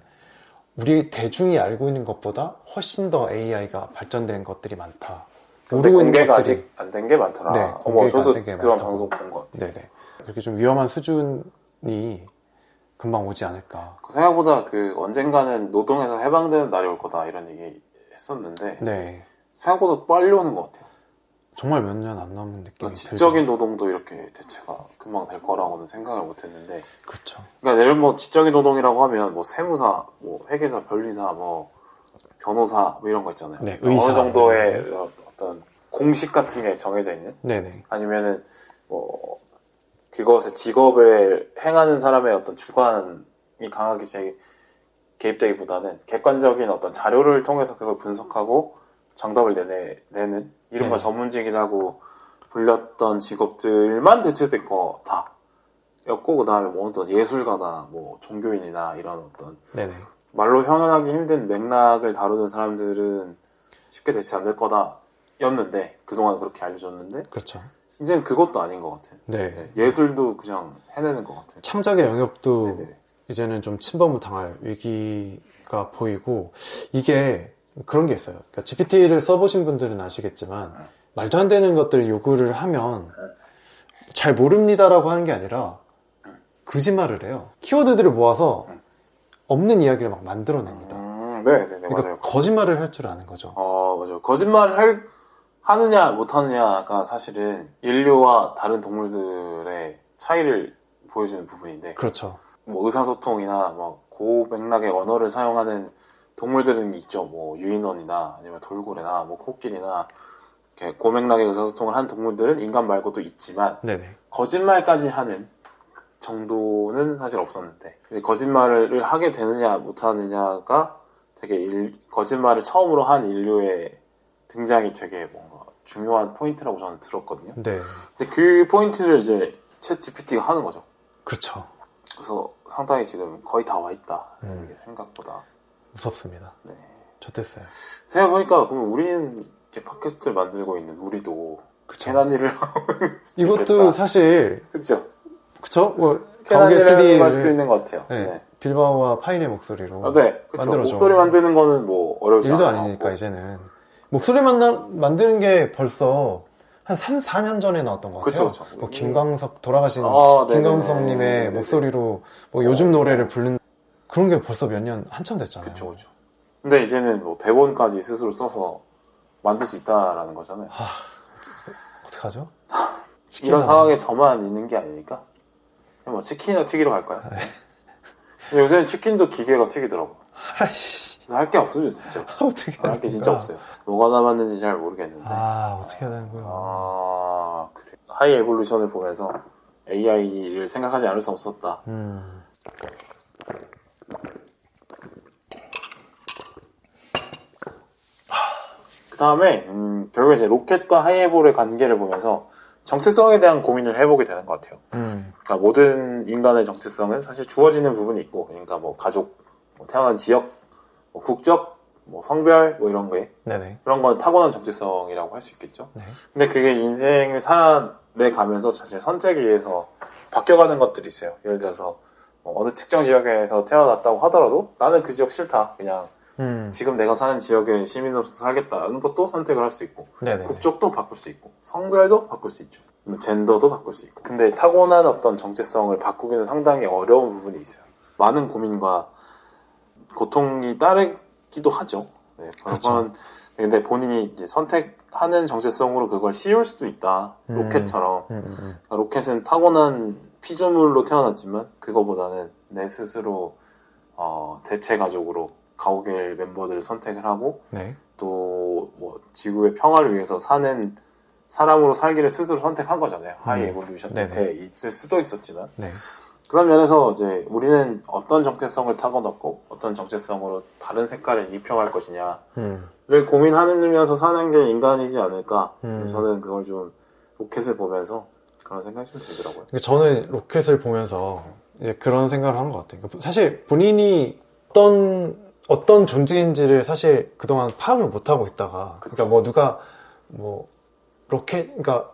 우리 대중이 알고 있는 것보다 훨씬 더 AI가 발전된 것들이 많다. 근데 모르고 있는 공개가 것들이 아직 안 된 게 많더라. 네, 공개가 저도 안된게 그런 많다고. 방송 본 것 같아요. 네네. 그렇게 좀 위험한 수준이 금방 오지 않을까. 생각보다 언젠가는 노동에서 해방되는 날이 올 거다 이런 얘기 했었는데 네. 생각보다 빨리 오는 것 같아요. 정말 몇 년 안 남은 느낌이 그러니까 들죠. 지적인 노동도 이렇게 대체가 금방 될 거라고는 생각을 못 했는데. 그렇죠. 그러니까 예를 뭐 지적인 노동이라고 하면 뭐 세무사, 뭐 회계사, 변리사, 뭐 변호사 뭐 이런 거 있잖아요. 네, 의사. 어느 정도의 어떤 공식 같은 게 정해져 있는 네네. 아니면은 뭐 그것의 직업을 행하는 사람의 어떤 주관이 강하게 개입되기보다는 객관적인 어떤 자료를 통해서 그걸 분석하고 정답을 내는 이른바 네. 전문직이라고 불렸던 직업들만 대체될 거다. 였고 그다음에 뭐 어떤 예술가나 뭐 종교인이나 이런 어떤 네네. 말로 형용하기 힘든 맥락을 다루는 사람들은 쉽게 대체 안 될 거다 였는데 그동안 그렇게 알려졌는데 그렇죠. 이제는 그것도 아닌 것 같아요. 네. 예술도 그냥 해내는 것 같아요. 참작의 영역도 네네. 이제는 좀 침범을 당할 위기가 보이고 이게 그런 게 있어요. 그러니까 GPT를 써보신 분들은 아시겠지만 말도 안 되는 것들을 요구를 하면 잘 모릅니다라고 하는 게 아니라 거짓말을 해요. 키워드들을 모아서 없는 이야기를 막 만들어냅니다. 네네네, 그러니까 맞아요. 거짓말을 할 줄 아는 거죠. 맞아요. 거짓말을 하느냐 못하느냐가 사실은 인류와 다른 동물들의 차이를 보여주는 부분인데 그렇죠. 뭐 의사소통이나 뭐 고맥락의 언어를 사용하는 동물들은 있죠. 뭐 유인원이나 아니면 돌고래나 뭐 코끼리나 이렇게 고맥락의 의사소통을 하는 동물들은 인간 말고도 있지만 네네. 거짓말까지 하는 정도는 사실 없었는데 근데 거짓말을 하게 되느냐 못하느냐가 되게 거짓말을 처음으로 한 인류의 등장이 되게 뭔가 중요한 포인트라고 저는 들었거든요. 네. 근데 그 포인트를 이제 챗 GPT가 하는 거죠. 그렇죠. 그래서 상당히 지금 거의 다 와 있다. 이게 생각보다. 무섭습니다. 네. 좋댔어요. 생각해보니까 그럼 우리는 이렇게 팟캐스트를 만들고 있는 우리도 그쵸. 괜한 일을 하고 이것도 사실 그렇죠. 그쵸? 뭐 괜한 가오갤 일을 할 3를 수도 있는 것 같아요. 네. 네. 빌바오와 파인의 목소리로 네, 그렇죠. 만들어줘. 목소리 만드는 거는 뭐 어려우지 일도 않은 것 아니니까 같고. 이제는 목소리 만드는 게 벌써 한 3, 4년 전에 나왔던 것 같아요. 그쵸. 뭐 김광석 돌아가신 네네네. 김광석님의 네네네. 목소리로 뭐 요즘 노래를 부르는 그런 게 벌써 몇 년 한참 됐잖아요. 그렇죠. 근데 이제는 뭐 대본까지 스스로 써서 만들 수 있다라는 거잖아요. 어떡하죠? 이런 상황에 저만 있는 게 아니니까 그냥 뭐 치킨이나 튀기러 갈까요? 근데 요새는 치킨도 기계가 튀기더라고. 아씨 그래서 할 게 없어요 진짜. 어떻게 해야 할 게 진짜 없어요. 뭐가 남았는지 잘 모르겠는데. 어떻게 해야 되는 거야? 그래. 하이 에볼루션을 보면서 AI를 생각하지 않을 수 없었다. 그 다음에 결국에 이제 로켓과 하이에볼의 관계를 보면서 정체성에 대한 고민을 해보게 되는 것 같아요. 그러니까 모든 인간의 정체성은 사실 주어지는 부분이 있고, 그러니까 뭐 가족, 뭐 태어난 지역, 뭐 국적, 뭐 성별, 뭐 이런 거에 네네. 그런 건 타고난 정체성이라고 할 수 있겠죠. 네. 근데 그게 인생을 살아내가면서 자신의 선택에 의해서 바뀌어가는 것들이 있어요. 예를 들어서 어느 특정 지역에서 태어났다고 하더라도 나는 그 지역 싫다. 그냥 지금 내가 사는 지역의 시민으로서 살겠다는 것도 선택을 할 수 있고 네네. 국적도 바꿀 수 있고 성별도 바꿀 수 있죠. 젠더도 바꿀 수 있고. 근데 타고난 어떤 정체성을 바꾸기는 상당히 어려운 부분이 있어요. 많은 고민과 고통이 따르기도 하죠. 네, 그렇죠. 근데 본인이 이제 선택하는 정체성으로 그걸 씌울 수도 있다. 로켓처럼. 그러니까 로켓은 타고난 피조물로 태어났지만 그거보다는 내 스스로 대체 가족으로 가오갤 멤버들을 선택을 하고 네. 또 뭐 지구의 평화를 위해서 사는 사람으로 살기를 스스로 선택한 거잖아요. 하이 에볼루션 밑에 있을 수도 있었지만 네. 그런 면에서 이제 우리는 어떤 정체성을 타고났고 어떤 정체성으로 다른 색깔을 입혀갈 것이냐를 고민하면서 사는 게 인간이지 않을까. 저는 그걸 좀 로켓을 보면서 그런 생각이 좀 들더라고요. 저는 로켓을 보면서 이제 그런 생각을 한 것 같아요. 사실 본인이 어떤 존재인지를 사실 그동안 파악을 못하고 있다가, 그러니까 뭐 누가 뭐 로켓, 그러니까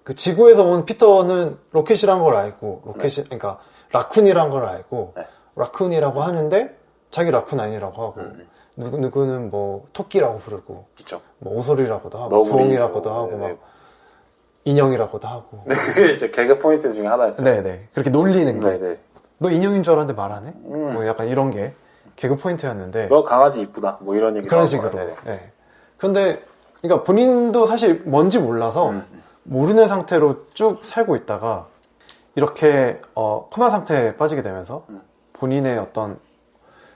그 지구에서 온 피터는 로켓이란 걸 알고, 그러니까 라쿤이란 걸 알고, 라쿤이라고 하는데 자기 라쿤 아니라고 하고, 누구는 뭐 토끼라고 부르고, 그쵸. 뭐 오소리라고도 하고, 부엉이라고도 하고, 막 인형이라고도 하고. 네, 그게 이제 개그 포인트 중에 하나였죠. 네네. 그렇게 놀리는 게. 네네. 너 인형인 줄 알았는데 말 안 해? 뭐 약간 이런 게 개그 포인트였는데. 너 강아지 이쁘다. 뭐 이런 얘기. 그런 식으로. 네. 그런데, 그러니까 본인도 사실 뭔지 몰라서 모르는 상태로 쭉 살고 있다가 이렇게 코마 상태에 빠지게 되면서 본인의 어떤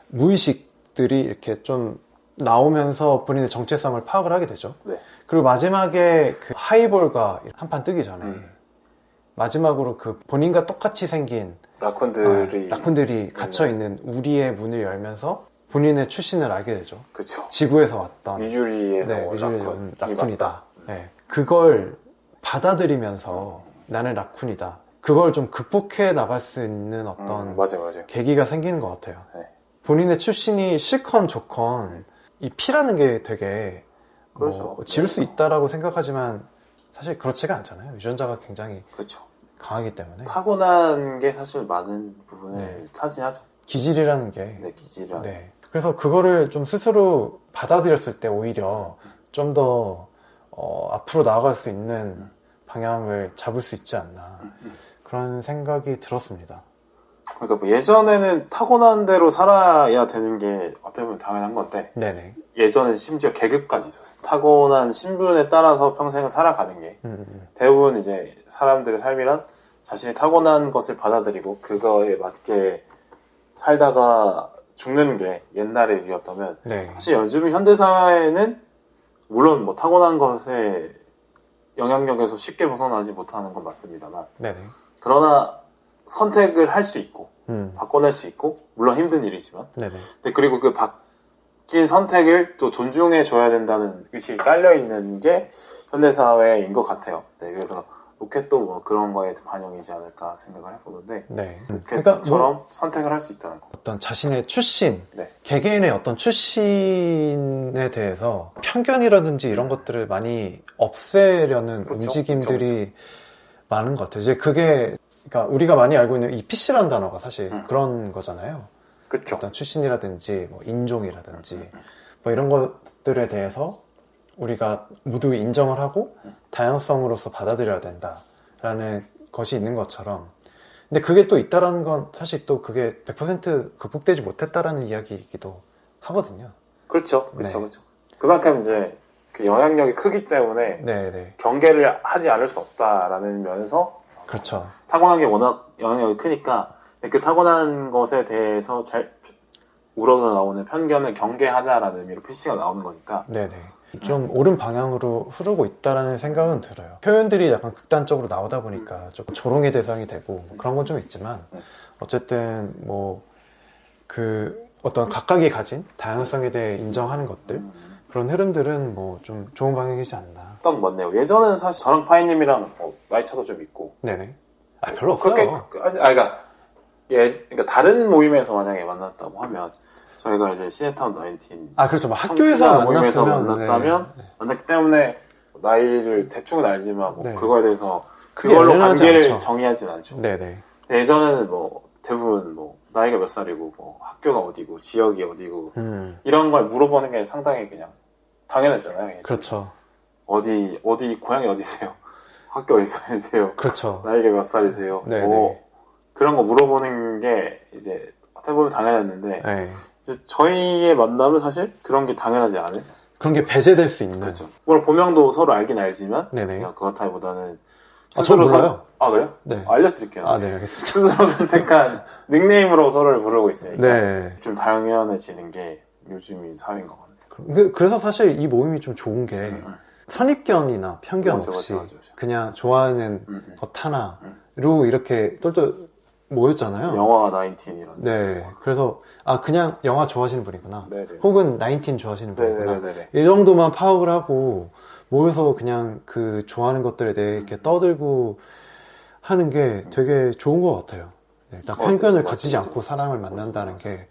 무의식들이 이렇게 좀 나오면서 본인의 정체성을 파악을 하게 되죠. 네. 그리고 마지막에 그 하이볼과 한판 뜨기 전에 마지막으로 그 본인과 똑같이 생긴 라쿤들이 갇혀있는 우리의 문을 열면서 본인의 출신을 알게 되죠. 그쵸. 지구에서 왔던 미주리에서 온 라쿤이다. 네. 그걸 받아들이면서 나는 라쿤이다. 그걸 좀 극복해 나갈 수 있는 어떤 맞아요. 계기가 생기는 것 같아요. 네. 본인의 출신이 싫건 좋건 이 피라는 게 되게 그렇죠. 지울 수 있다라고 생각하지만 사실 그렇지가 않잖아요. 유전자가 굉장히 그렇죠. 강하기 때문에 타고난 게 사실 많은 부분을 차지하죠. 기질이라는 게 네, 기질이라. 네. 그래서 그거를 좀 스스로 받아들였을 때 오히려 좀 더 앞으로 나아갈 수 있는 방향을 잡을 수 있지 않나 그런 생각이 들었습니다. 그러니까 뭐 예전에는 타고난 대로 살아야 되는 게 어떻게 보면 당연한 건데 네네. 예전엔 심지어 계급까지 있었어요. 타고난 신분에 따라서 평생을 살아가는 게 대부분 이제 사람들의 삶이란 자신이 타고난 것을 받아들이고 그거에 맞게 살다가 죽는 게 옛날의 일이었다면 네. 사실 요즘 현대사회는 물론 뭐 타고난 것에 영향력에서 쉽게 벗어나지 못하는 건 맞습니다만 네네. 그러나 선택을 할 수 있고 음. 바꿔낼 수 있고 물론 힘든 일이지만 네네. 근데 그리고 그 바뀐 선택을 또 존중해 줘야 된다는 의식이 깔려 있는 게 현대사회인 것 같아요. 네, 그래서 로켓도 뭐 그런 거에 반영이지 않을까 생각을 해보는데 네. 로켓처럼 선택을 할 수 있다는 거. 어떤 자신의 출신, 네. 개개인의 어떤 출신에 대해서 편견이라든지 이런 것들을 많이 없애려는 그렇죠. 움직임들이 많은 것 같아요. 이제 그게, 그러니까 우리가 많이 알고 있는 이 PC라는 단어가 사실 그런 거잖아요. 그렇죠. 어떤 출신이라든지, 뭐 인종이라든지, 뭐 이런 것들에 대해서 우리가 모두 인정을 하고 다양성으로서 받아들여야 된다라는 것이 있는 것처럼 근데 그게 또 있다라는 건 사실 또 그게 100% 극복되지 못했다라는 이야기이기도 하거든요. 그렇죠. 네. 그렇죠. 그렇죠. 그만큼 이제 그 영향력이 크기 때문에 네네. 경계를 하지 않을 수 없다라는 면에서 그렇죠. 타고난 게 워낙 영향력이 크니까 그 타고난 것에 대해서 잘 우러져 나오는 편견을 경계하자라는 의미로 PC가 나오는 거니까 네네. 좀 옳은 방향으로 흐르고 있다라는 생각은 들어요. 표현들이 약간 극단적으로 나오다 보니까 조금 조롱의 대상이 되고 뭐 그런 건 좀 있지만 어쨌든 뭐 그 어떤 각각이 가진 다양성에 대해 인정하는 것들 그런 흐름들은 뭐 좀 좋은 방향이지 않나. 딱 맞네요. 예전에는 사실 저랑 파이님이랑 나이 차도 좀 있고 네네. 아 별로 그렇게 없어요. 그러니까 다른 모임에서 만약에 만났다고 하면 저희가 이제 시네타운 19 아 그렇죠. 뭐 학교에서 모임에서 만났으면 만났다면 네. 만났기 때문에 나이를 대충은 알지만 뭐 네. 그거에 대해서 그게 그걸로 연연하지 관계를 않죠. 정의하진 않죠. 네네. 근데 예전에는 뭐 대부분 뭐 나이가 몇 살이고 뭐 학교가 어디고 지역이 어디고 이런 걸 물어보는 게 상당히 그냥 당연했잖아요. 예전에. 그렇죠. 어디 고향이 어디세요? 학교 어디 사세요? 그렇죠. 나이가 몇 살이세요? 네네. 뭐 그런 거 물어보는 게 이제 어떻게 보면 당연했는데 네. 이제 저희의 만남은 사실 그런 게 당연하지 않은 그런 게 배제될 수 있는. 그렇죠. 물론 본명도 서로 알긴 알지만 네네. 그냥 그렇다기보다는 아, 저 몰라요. 아 그래요? 네. 알려드릴게요. 아, 네, 알겠습니다. 스스로 선택한 닉네임으로 서로를 부르고 있으니까 네. 좀 당연해지는 게 요즘이 사회인 것 같네요. 그래서 사실 이 모임이 좀 좋은 게 선입견이나 편견 맞아, 없이 맞아. 그냥 좋아하는 것 하나로 이렇게 똘똘 모였잖아요. 영화 19이라는 네. 그래서 아 그냥 영화 좋아하시는 분이구나. 네네. 혹은 19 좋아하시는 분이구나. 네네네. 이 정도만 파악을 하고 모여서 그냥 그 좋아하는 것들에 대해 이렇게 떠들고 하는 게 되게 좋은 것 같아요. 네, 일단 편견을 가지지 않고 사람을 만난다는 게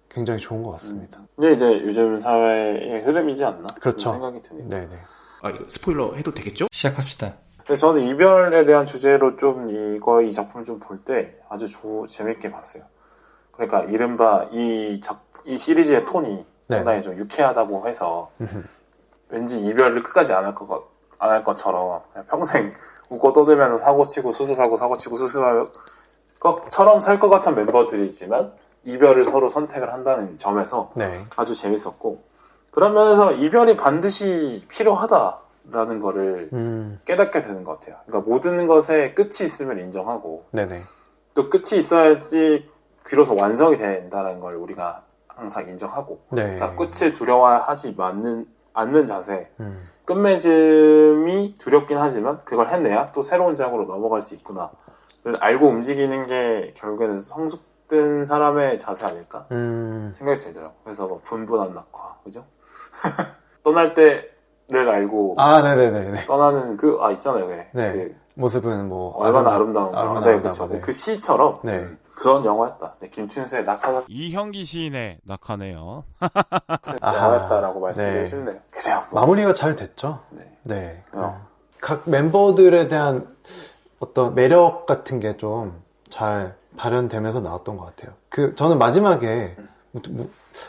굉장히 좋은 것 같습니다. 이게 이제 요즘 사회의 흐름이지 않나? 그렇죠. 그런 생각이 드네요. 네네. 아, 이거 스포일러 해도 되겠죠? 시작합시다. 근데 저는 이별에 대한 주제로 좀 이 작품 좀 볼 때 아주 재밌게 봤어요. 그러니까 이른바 이 시리즈의 톤이 네. 상당히 좀 유쾌하다고 해서 왠지 이별을 끝까지 안 할 것처럼 그냥 평생 웃고 떠들면서 사고치고 수습하고 사고치고 수습할 것처럼 살 것 같은 멤버들이지만 이별을 서로 선택을 한다는 점에서 네. 아주 재밌었고 그런 면에서 이별이 반드시 필요하다라는 거를 깨닫게 되는 것 같아요. 그러니까 모든 것에 끝이 있음을 인정하고 네네. 또 끝이 있어야지 비로소 완성이 된다는 걸 우리가 항상 인정하고 네. 그러니까 끝을 두려워하지 않는 자세 끝맺음이 두렵긴 하지만 그걸 해내야 또 새로운 장으로 넘어갈 수 있구나 를 알고 움직이는 게 결국에는 성숙된 사람의 자세 아닐까 생각이 들더라고요. 그래서 뭐 분분한 낙화 그죠? 떠날 때를 알고 아, 네네네. 떠나는 있잖아요. 그게. 네. 그 모습은 뭐 얼마나 아름다운가. 얼마나 네, 아름다운가, 그렇죠. 네. 그 시처럼 네. 그런 영화였다. 네, 김춘수의 낙하가 이형기 시인의 낙하네요. 영화였다라고 말씀드리고 네. 싶네요. 그래요. 뭐. 마무리가 잘 됐죠. 네. 네. 어. 각 멤버들에 대한 어떤 매력 같은 게 좀 잘 발현되면서 나왔던 것 같아요. 저는 마지막에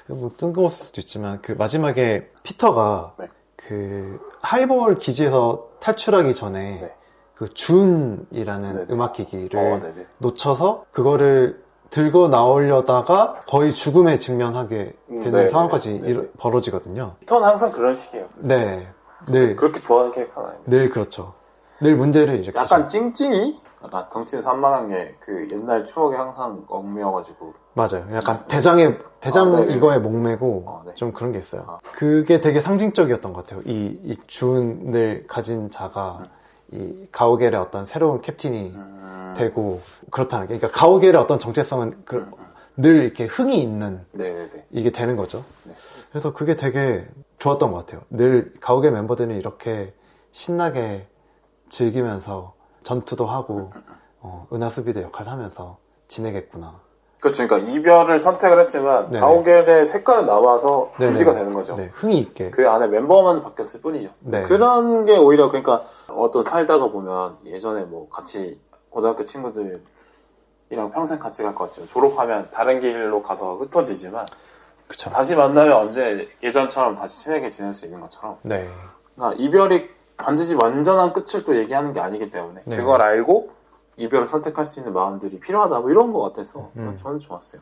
뭐 뜬금없을 수도 있지만 그 마지막에 피터가 네. 그 하이볼 기지에서 탈출하기 전에 네. 그 준이라는 네네. 음악기기를 네네. 놓쳐서 그거를 들고 나오려다가 거의 죽음에 직면하게 되는 네네. 상황까지 네네. 벌어지거든요. 피터는 항상 그런 식이에요. 네. 늘 그렇게 좋아하는 캐릭터는 아닙니다. 늘 그렇죠. 늘 문제를 일으키죠. 약간 찡찡이 약간 덩치는 산만한 게 그 옛날 추억에 항상 얽매여가지고. 맞아요. 약간 대장 네네. 이거에 목매고 네. 좀 그런 게 있어요. 그게 되게 상징적이었던 것 같아요. 이 주운을 가진 자가 이 가오갤의 어떤 새로운 캡틴이 되고 그렇다는 게. 그러니까 가오갤의 어떤 정체성은 늘 이렇게 흥이 있는 네네네. 이게 되는 거죠. 네. 그래서 그게 되게 좋았던 것 같아요. 늘 가오갤 멤버들은 이렇게 신나게 즐기면서 전투도 하고 은하수비대 역할을 하면서 지내겠구나. 그렇죠. 그러니까 이별을 선택을 했지만 네네. 가오갤의 색깔은 남아서 네네. 유지가 되는 거죠. 네, 흥이 있게. 그 안에 멤버만 바뀌었을 뿐이죠. 네. 그런 게 오히려 그러니까 어떤 살다가 보면 예전에 뭐 같이 고등학교 친구들이랑 평생 같이 갈 것 같지만 졸업하면 다른 길로 가서 흩어지지만 그쵸. 다시 만나면 언제 예전처럼 다시 친하게 지낼 수 있는 것처럼 네. 그러니까 이별이 반드시 완전한 끝을 또 얘기하는 게 아니기 때문에 네. 그걸 알고 이별을 선택할 수 있는 마음들이 필요하다 뭐 이런 것 같아서 저는 좋았어요.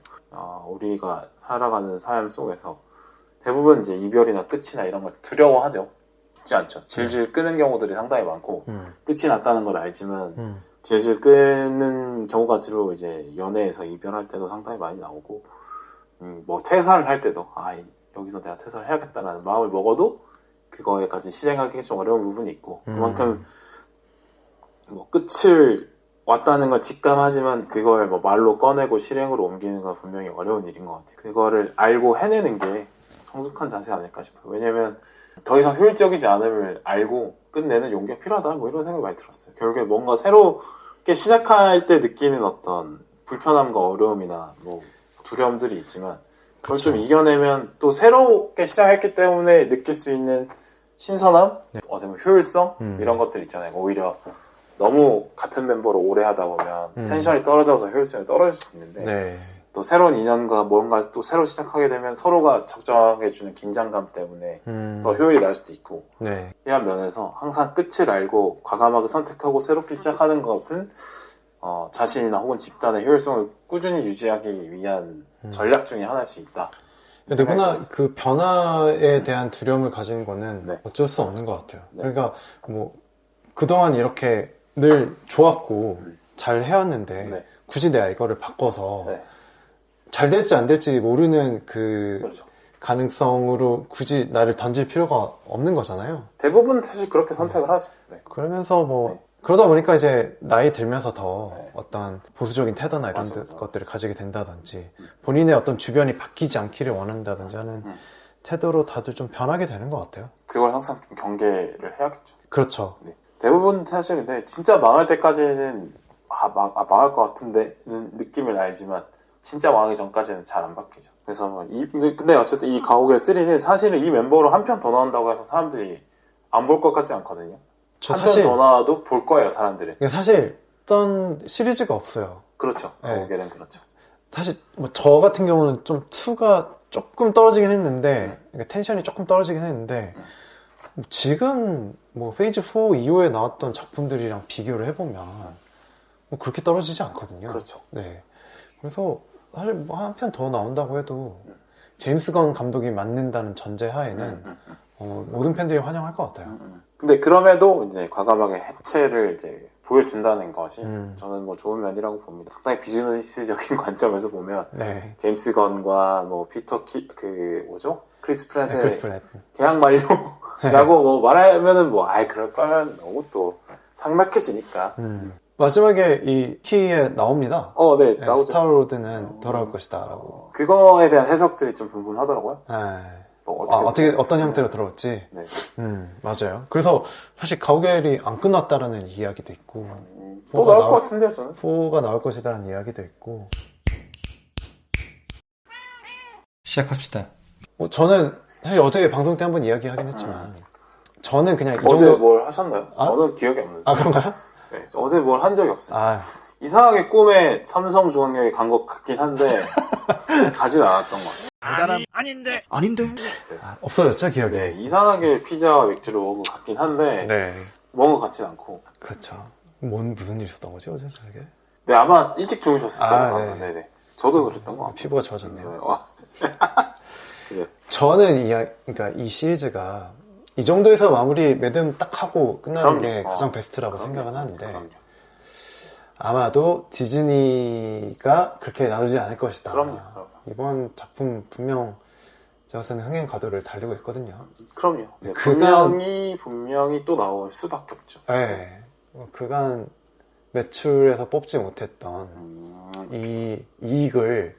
우리가 살아가는 삶 속에서 대부분 이제 이별이나 끝이나 이런 걸 두려워하죠. 있지 않죠. 질질 끄는 경우들이 상당히 많고 끝이 났다는 걸 알지만 질질 끄는 경우가 주로 이제 연애에서 이별할 때도 상당히 많이 나오고 뭐 퇴사를 할 때도 여기서 내가 퇴사를 해야겠다라는 마음을 먹어도 그거에까지 실행하기 좀 어려운 부분이 있고 그만큼 뭐 끝을 왔다는 걸 직감하지만 그걸 뭐 말로 꺼내고 실행으로 옮기는 건 분명히 어려운 일인 것 같아요. 그거를 알고 해내는 게 성숙한 자세 아닐까 싶어요. 왜냐면 더 이상 효율적이지 않음을 알고 끝내는 용기가 필요하다 뭐 이런 생각이 많이 들었어요. 결국에 뭔가 새롭게 시작할 때 느끼는 어떤 불편함과 어려움이나 뭐 두려움들이 있지만 그걸 그쵸. 좀 이겨내면 또 새롭게 시작했기 때문에 느낄 수 있는 신선함, 어떻게 보면 효율성 이런 것들 있잖아요. 오히려 너무 같은 멤버로 오래 하다 보면 텐션이 떨어져서 효율성이 떨어질 수 있는데 네. 또 새로운 인연과 뭔가 또 새로 시작하게 되면 서로가 적정하게 주는 긴장감 때문에 더 효율이 날 수도 있고 네. 이런 면에서 항상 끝을 알고 과감하게 선택하고 새롭게 시작하는 것은 자신이나 혹은 집단의 효율성을 꾸준히 유지하기 위한 전략 중에 하나일 수 있다. 누구나 그 변화에 대한 두려움을 가지는 거는 네. 어쩔 수 없는 것 같아요. 네. 그러니까 뭐 그동안 이렇게 늘 좋았고 잘 해왔는데 네. 굳이 내가 이거를 바꿔서 네. 잘 될지 안 될지 모르는 그 그렇죠. 가능성으로 굳이 나를 던질 필요가 없는 거잖아요. 대부분 사실 그렇게 선택을 하죠. 네. 그러면서 뭐 네. 그러다 보니까 이제 나이 들면서 더 어떤 보수적인 태도나 이런 맞아. 것들을 가지게 된다든지 본인의 어떤 주변이 바뀌지 않기를 원한다든지 하는 태도로 다들 좀 변하게 되는 것 같아요. 그걸 항상 좀 경계를 해야겠죠. 그렇죠. 네. 대부분 사실 근데 진짜 망할 때까지는 망할 것 같은데 느낌을 알지만 진짜 망하기 전까지는 잘 안 바뀌죠. 그래서 뭐 근데 어쨌든 이 가오갤 3는 사실은 이 멤버로 한 편 더 나온다고 해서 사람들이 안 볼 것 같지 않거든요. 저 한 편 사실 더 나와도 볼 거예요, 사람들은. 사실 어떤 시리즈가 없어요. 그렇죠. 네. 가오갤은 그렇죠. 사실 뭐 저 같은 경우는 좀 2가 조금 떨어지긴 했는데 그러니까 텐션이 조금 떨어지긴 했는데 뭐 지금 뭐 페이즈 4 이후에 나왔던 작품들이랑 비교를 해보면 뭐 그렇게 떨어지지 않거든요. 그렇죠. 네. 그래서 사실 뭐 한 편 더 나온다고 해도 제임스 건 감독이 맡는다는 전제 하에는 모든 팬들이 환영할 것 같아요. 근데 그럼에도 이제 과감하게 해체를 이제 보여준다는 것이 저는 뭐 좋은 면이라고 봅니다. 상당히 비즈니스적인 관점에서 보면 네. 제임스 건과 뭐 피터 크리스 프렛의 크리스 프렛. 계약 만료라고 뭐 말하면은 뭐 그럴 거면 너무 또 삭막해지니까. 마지막에 이 키에 나옵니다. 네, 네, 나오죠. 스타로드는 돌아올 것이다 라고. 그거에 대한 해석들이 좀 분분하더라고요. 네. 뭐 어떤 형태로 들어올지. 네. 맞아요. 그래서 사실 가오갤이 안 끝났다라는 이야기도 있고, 또 나올 것 같은데요, 저는. 4가 나올 것이다라는 이야기도 있고. 시작합시다. 저는 사실 어제 방송 때 한번 이야기하긴 했지만, 저는 그냥 이 어제 정도. 뭘 하셨나요? 저는 기억이 없는데. 그런가요? 네, 어제 뭘 한 적이 없어요. 이상하게 꿈에 삼성중앙역에 간 것 같긴 한데 가진 않았던 것 같아요. 아닌데. 없어졌죠, 기억이. 네, 이상하게 피자와 맥주를 먹은 것 같긴 한데 네. 먹은 것 같진 않고. 그렇죠. 무슨 일 있었던 거지, 어제 저녁에? 네, 아마 일찍 주무셨을 거예요. 네. 네네. 저도 그랬던 것 같아요. 피부가 좋아졌네요. 네. 저는 그러니까 이 시리즈가 이 정도에서 마무리 매듭 딱 하고 끝나는 게 가장 베스트라고 생각은 하는데, 아마도 디즈니가 그렇게 놔두지 않을 것이다. 그럼요. 이번 작품 분명 제가 봤을 때는 흥행 가도를 달리고 있거든요. 그럼요. 네, 그간- 분명히 또 나올 수밖에 없죠. 네. 그간 매출에서 뽑지 못했던 이 이익을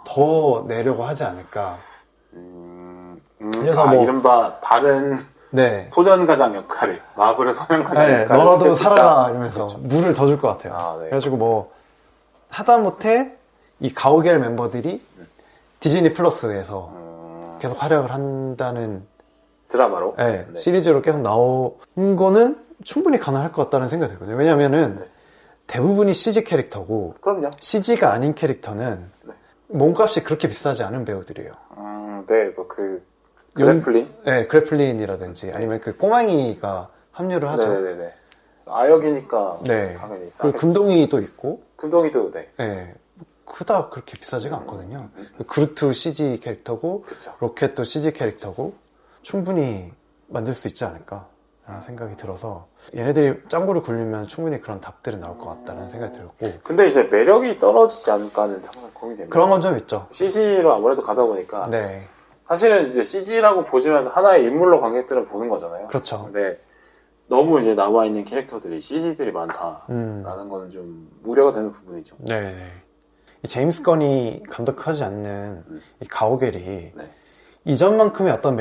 더 내려고 하지 않을까. 그래서 뭐- 이른바 다른 네. 소년가장 역할을, 마블의 소년가장 네, 역할을 너라도 해줄 수 있다. 살아라 이러면서 물을 더 줄 것 같아요. 아, 네. 그래가지고 뭐 하다못해 이 가오갤 멤버들이 디즈니 플러스에서 계속 활약을 한다는 드라마로. 네, 네. 시리즈로 계속 나온 거는 충분히 가능할 것 같다는 생각이 들거든요. 왜냐면은 네. 대부분이 CG 캐릭터고 그럼요. CG가 아닌 캐릭터는 네. 몸값이 그렇게 비싸지 않은 배우들이에요. 네, 뭐 그래플링? 네, 그래플린이라든지 아니면 그 꼬맹이가 합류를 하죠. 네네네. 아역이니까 네. 당연히 싸게. 그리고 금동이도 있고, 금동이도 네. 네, 크다 그렇게 비싸지가 않거든요. 그루트 CG 캐릭터고, 그렇죠. 로켓도 CG 캐릭터고, 충분히 만들 수 있지 않을까 라는 생각이 들어서 얘네들이 짱구를 굴리면 충분히 그런 답들은 나올 것 같다는 생각이 들었고, 근데 이제 매력이 떨어지지 않을까는 항상 고민이 됩니다. 그런 건 좀 있죠. CG로 아무래도 가다 보니까 네, 사실은 이제 CG라고 보시면 하나의 인물로 관객들은 보는 거잖아요. 그렇죠. 근데 너무 이제 남아있는 캐릭터들이 CG들이 많다라는 거는 좀 우려가 되는 부분이죠. 네. 이 제임스 건이 감독하지 않는 이 가오갤이 네. 이전만큼의 어떤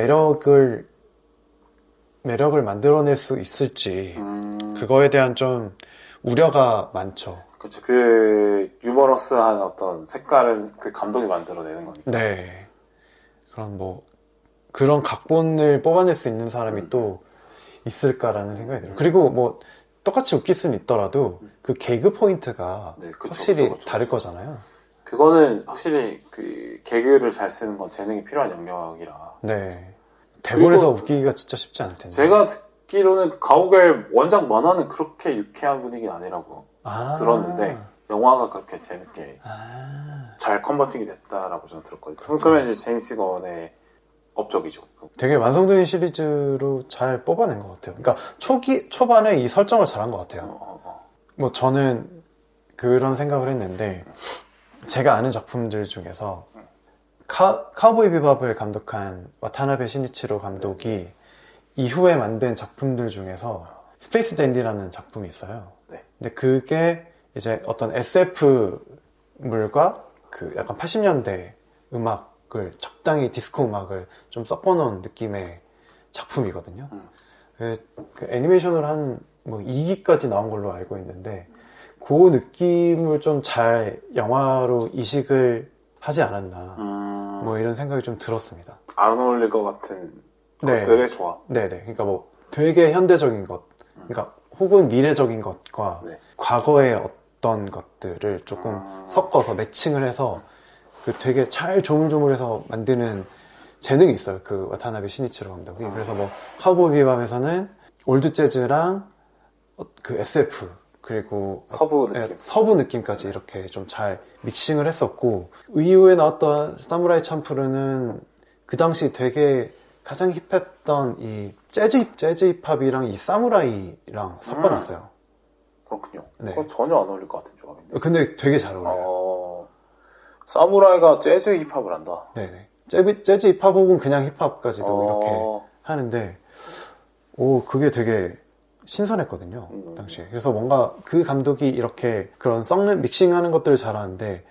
매력을 만들어낼 수 있을지 그거에 대한 좀 우려가 많죠. 그렇죠. 그 유머러스한 어떤 색깔은 그 감독이 만들어내는 거니까. 네. 그런 각본을 뽑아낼 수 있는 사람이 또 있을까라는 생각이 들어요. 그리고 뭐 똑같이 웃길 수는 있더라도 그 개그 포인트가 네, 그쵸, 확실히 그쵸. 다를 거잖아요. 그거는 확실히 그 개그를 잘 쓰는 건 재능이 필요한 영역이라. 네. 대본에서 그리고 웃기기가 진짜 쉽지 않을 텐데. 제가 듣기로는 가오갤 원작 만화는 그렇게 유쾌한 분위기는 아니라고 들었는데 영화가 그렇게 재밌게 잘 컨버팅이 됐다라고 저는 들었거든요. 그러면 이제 제임스 건의 업적이죠. 되게 완성된 시리즈로 잘 뽑아낸 것 같아요. 그러니까 초반에 이 설정을 잘한 것 같아요. 뭐 저는 그런 생각을 했는데 제가 아는 작품들 중에서 카우보이 비밥을 감독한 와타나베 시니치로 감독이 이후에 만든 작품들 중에서 스페이스 댄디라는 작품이 있어요. 네. 근데 그게 이제 어떤 SF물과 그 약간 80년대 음악을 적당히 디스코 음악을 좀 섞어놓은 느낌의 작품이거든요. 그 애니메이션으로 한 뭐 2기까지 나온 걸로 알고 있는데 그 느낌을 좀 잘 영화로 이식을 하지 않았나 뭐 이런 생각이 좀 들었습니다. 안 어울릴 것 같은 네. 것들의 조합. 네네. 그러니까 뭐 되게 현대적인 것, 그러니까 혹은 미래적인 것과 네. 과거의 어떤 것들을 조금 섞어서 매칭을 해서 그 되게 잘 조물조물해서 만드는 재능이 있어요. 그 와타나베 시니치로 감독이. 그래서 뭐 카우보이 비밥에서는 올드 재즈랑 그 SF 그리고 서부 느낌. 네, 서부 느낌까지 이렇게 좀 잘 믹싱을 했었고, 이후에 나왔던 사무라이 참프루는 그 당시 되게 가장 힙했던 이 재즈 힙합이랑 이 사무라이랑 섞어놨어요. 그렇군요. 네. 그건 전혀 안 어울릴 것 같은 조합인데. 근데 되게 잘 어울려요. 사무라이가 재즈 힙합을 한다. 네네. 재즈 힙합 혹은 그냥 힙합까지도 이렇게 하는데, 그게 되게 신선했거든요. 당시에. 그래서 뭔가 그 감독이 이렇게 그런 섞는, 믹싱하는 것들을 잘하는데,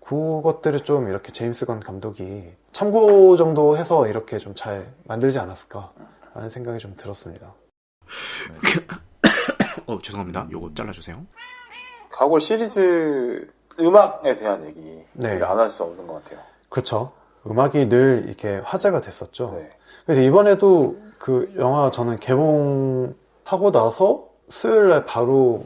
그것들을 좀 이렇게 제임스 건 감독이 참고 정도 해서 이렇게 좀 잘 만들지 않았을까 라는 생각이 좀 들었습니다. 죄송합니다. 요거 잘라주세요. 가골 시리즈 음악에 대한 얘기 네. 안 할 수 없는 것 같아요. 그렇죠. 음악이 늘 이렇게 화제가 됐었죠. 네. 그래서 이번에도 그 영화 저는 개봉하고 나서 수요일날 바로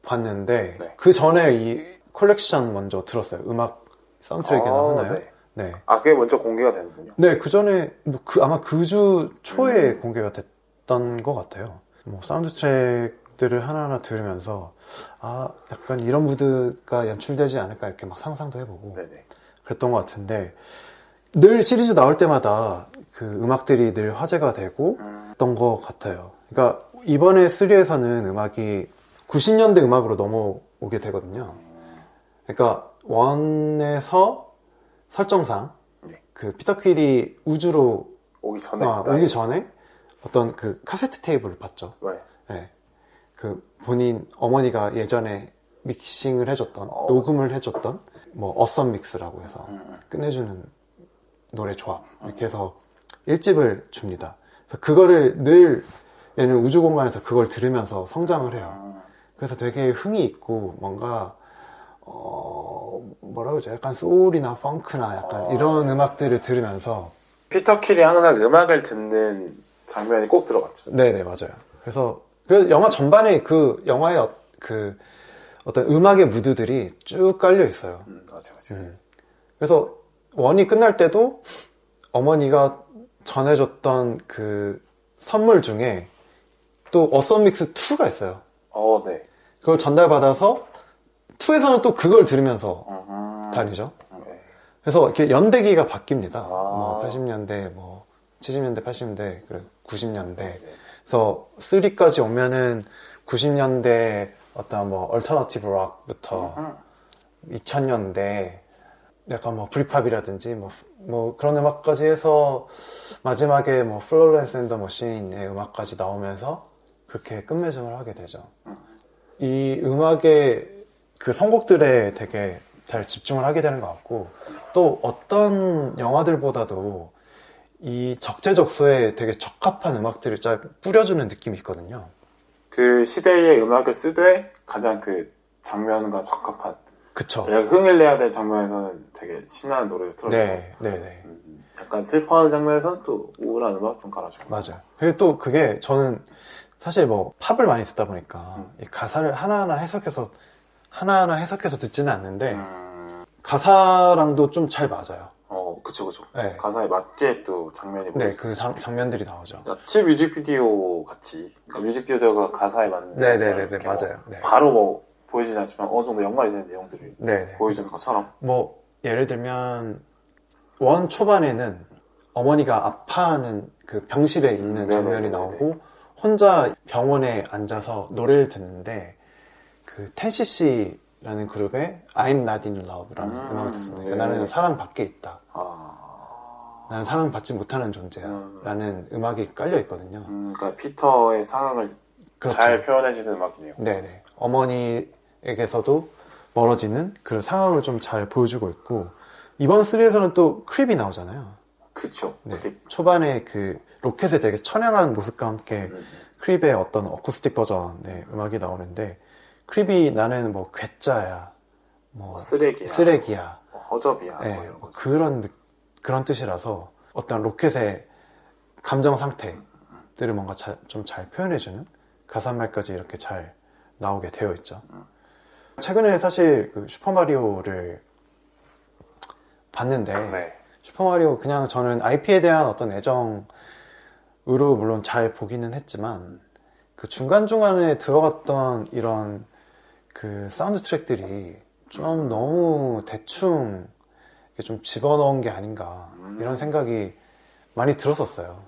봤는데, 네. 그 전에 이 컬렉션 먼저 들었어요. 음악 사운드트랙이나 하나요? 네. 네. 그게 먼저 공개가 되는군요. 네, 그 전에 아마 그 주 초에 공개가 됐던 것 같아요. 뭐 사운드 트랙들을 하나하나 들으면서 약간 이런 무드가 연출되지 않을까 이렇게 막 상상도 해보고 네네. 그랬던 것 같은데, 늘 시리즈 나올 때마다 그 음악들이 늘 화제가 되고 했던 것 같아요. 그러니까 이번에 3에서는 음악이 90년대 음악으로 넘어오게 되거든요. 그러니까 원에서 설정상 네. 그 피터 퀼이 우주로 오기 전에. 오기 전에 어떤 그 카세트 테이프를 봤죠. 네. 네. 그 본인 어머니가 예전에 믹싱을 해줬던 녹음을 해줬던 뭐 어썸 믹스라고 해서 끝내주는 노래 조합 이렇게 해서 1집을 줍니다. 그래서 그거를 늘 얘는 우주 공간에서 그걸 들으면서 성장을 해요. 그래서 되게 흥이 있고 뭔가 뭐라고 그러죠? 약간 소울이나 펑크나 약간 이런 음악들을 들으면서 피터 킬이 항상 음악을 듣는 장면이 꼭 들어갔죠. 네네 맞아요. 그래서 영화 전반에 그 영화의 그 어떤 음악의 무드들이 쭉 깔려 있어요. 맞아. 그래서 원이 끝날 때도 어머니가 전해줬던 그 선물 중에 또 어썸 믹스 2가 있어요. 네. 그걸 전달받아서 2에서는 또 그걸 들으면서 다니죠. 네. 그래서 이렇게 연대기가 바뀝니다. 아. 뭐 80년대, 뭐 70년대, 80년대, 그리고 90년대. 그래서 3까지 오면은 90년대 어떤 뭐 얼터너티브 락부터 2000년대 약간 뭐 브리팝이라든지 뭐 그런 음악까지 해서 마지막에 뭐 플로렌스 앤 더 머신의 음악까지 나오면서 그렇게 끝맺음을 하게 되죠. 이 음악의 그 선곡들에 되게 잘 집중을 하게 되는 것 같고 또 어떤 영화들보다도 이 적재적소에 되게 적합한 음악들을 잘 뿌려주는 느낌이 있거든요. 그 시대의 음악을 쓰되 가장 그 장면과 적합한. 그쵸. 흥을 내야 될 장면에서는 되게 신나는 노래를 틀어주고. 네네. 약간 슬퍼하는 장면에서는 또 우울한 음악 좀 깔아주고. 맞아요. 그리고 또 그게 저는 사실 뭐 팝을 많이 듣다 보니까 이 가사를 하나하나 해석해서 듣지는 않는데 가사랑도 좀 잘 맞아요. 그쵸. 네. 가사에 맞게 또 장면이 네, 그 장면들이 나오죠. 마치 뮤직비디오 같이. 그러니까 뮤직비디오가 가사에 맞는. 네네네, 맞아요. 네. 바로 뭐 보여지지 않지만 어느 정도 연관이 되는 내용들이 네네. 보여주는 것처럼. 뭐 예를 들면 원 초반에는 어머니가 아파하는 그 병실에 있는 장면이 나오고 혼자 병원에 앉아서 노래를 듣는데 그 10cc라는 그룹의 I'm Not In Love라는 음악을 듣습니다. 그러니까 나는 사랑 밖에 있다. 나는 사랑받지 못하는 존재야. 라는 음악이 깔려 있거든요. 그러니까 피터의 상황을 그렇죠. 잘 표현해주는 음악이네요. 네네. 어머니에게서도 멀어지는 그 상황을 좀 잘 보여주고 있고 이번 3에서는 또 크립이 나오잖아요. 그쵸. 네. 초반에 그 로켓의 되게 처량한 모습과 함께 크립의 어떤 어쿠스틱 버전의 음악이 나오는데 크립이 나는 뭐 괴짜야, 뭐 쓰레기야, 허접이야, 네, 뭐 이런 거죠. 그런 뜻이라서 어떤 로켓의 감정 상태들을 뭔가 좀 잘 표현해주는 가사말까지 이렇게 잘 나오게 되어 있죠. 최근에 사실 그 슈퍼마리오를 봤는데 슈퍼마리오 그냥 저는 IP에 대한 어떤 애정으로 물론 잘 보기는 했지만 그 중간중간에 들어갔던 이런 그 사운드 트랙들이 좀 너무 대충 좀 집어넣은 게 아닌가 이런 생각이 많이 들었었어요.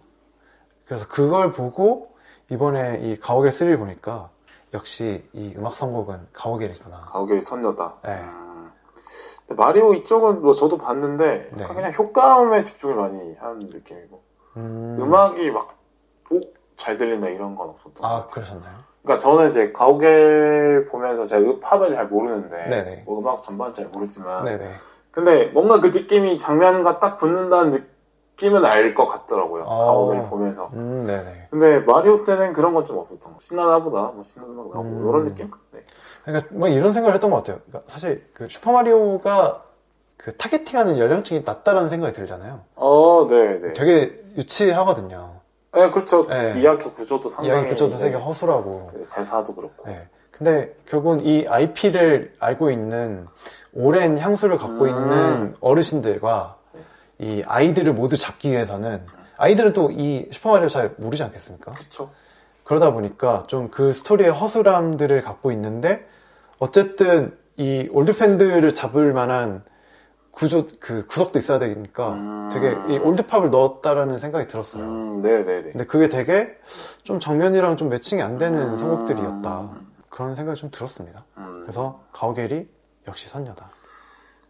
그래서 그걸 보고 이번에 이 가오갤 3를 보니까 역시 이 음악 선곡은 가오갤이구나. 가오갤이 선녀다. 네. 근데 마리오 이쪽은 뭐 저도 봤는데 그냥 효과음에 집중을 많이 하는 느낌이고 음악이 막 잘 들린다 이런 건 없었던 것 같아요. 그러셨나요? 그러니까 저는 이제 가오갤 보면서 제가 팝을 잘 모르는데 네네. 뭐 음악 전반 잘 모르지만 네네. 근데 뭔가 그 느낌이 장면과 딱 붙는다는 느낌은 알 것 같더라고요. 가오갤 보면서. 네네. 근데 마리오 때는 그런 건 좀 없었던 거. 신나나 보다. 뭐 신나는 음악 나오고 이런 느낌? 네. 그러니까 뭐 이런 생각을 했던 것 같아요. 그러니까 사실 그 슈퍼마리오가 그 타겟팅하는 연령층이 낮다라는 생각이 들잖아요. 네네. 되게 유치하거든요. 네, 그렇죠. 네. 이야기 구조도 상당히. 이야기 구조도 되게 허술하고. 그 대사도 그렇고. 네. 근데 결국은 이 IP를 알고 있는 오랜 향수를 갖고 있는 어르신들과 이 아이들을 모두 잡기 위해서는 아이들은 또 이 슈퍼마리오 잘 모르지 않겠습니까? 그렇죠. 그러다 보니까 좀 그 스토리의 허술함들을 갖고 있는데 어쨌든 이 올드 팬들을 잡을 만한 구석도 있어야 되니까 되게 이 올드팝을 넣었다라는 생각이 들었어요. 네네네. 근데 그게 되게 좀 정면이랑 좀 매칭이 안 되는 선곡들이었다. 그런 생각이 좀 들었습니다. 그래서 가오갤이 역시 선녀다.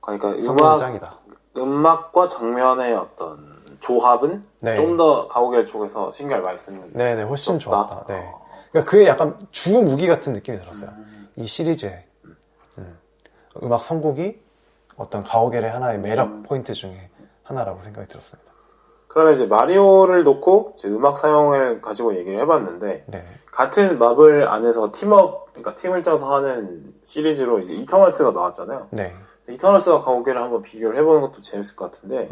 그러니까 선녀는 짱이다. 음악과 장면의 어떤 조합은 네. 좀 더 가오갤 쪽에서 신경을 많이 쓰는. 네네, 훨씬 좋다. 좋았다. 네. 그러니까 그게 약간 주 무기 같은 느낌이 들었어요. 이 시리즈에. 음악 선곡이 어떤 가오갤의 하나의 매력 포인트 중에 하나라고 생각이 들었습니다. 그러면 이제 마리오를 놓고 이제 음악 사용을 가지고 얘기를 해봤는데 네. 같은 마블 안에서 그러니까 팀을 짜서 하는 시리즈로 이제 이터널스가 나왔잖아요. 네. 이터널스와 가오갤을 한번 비교를 해보는 것도 재밌을 것 같은데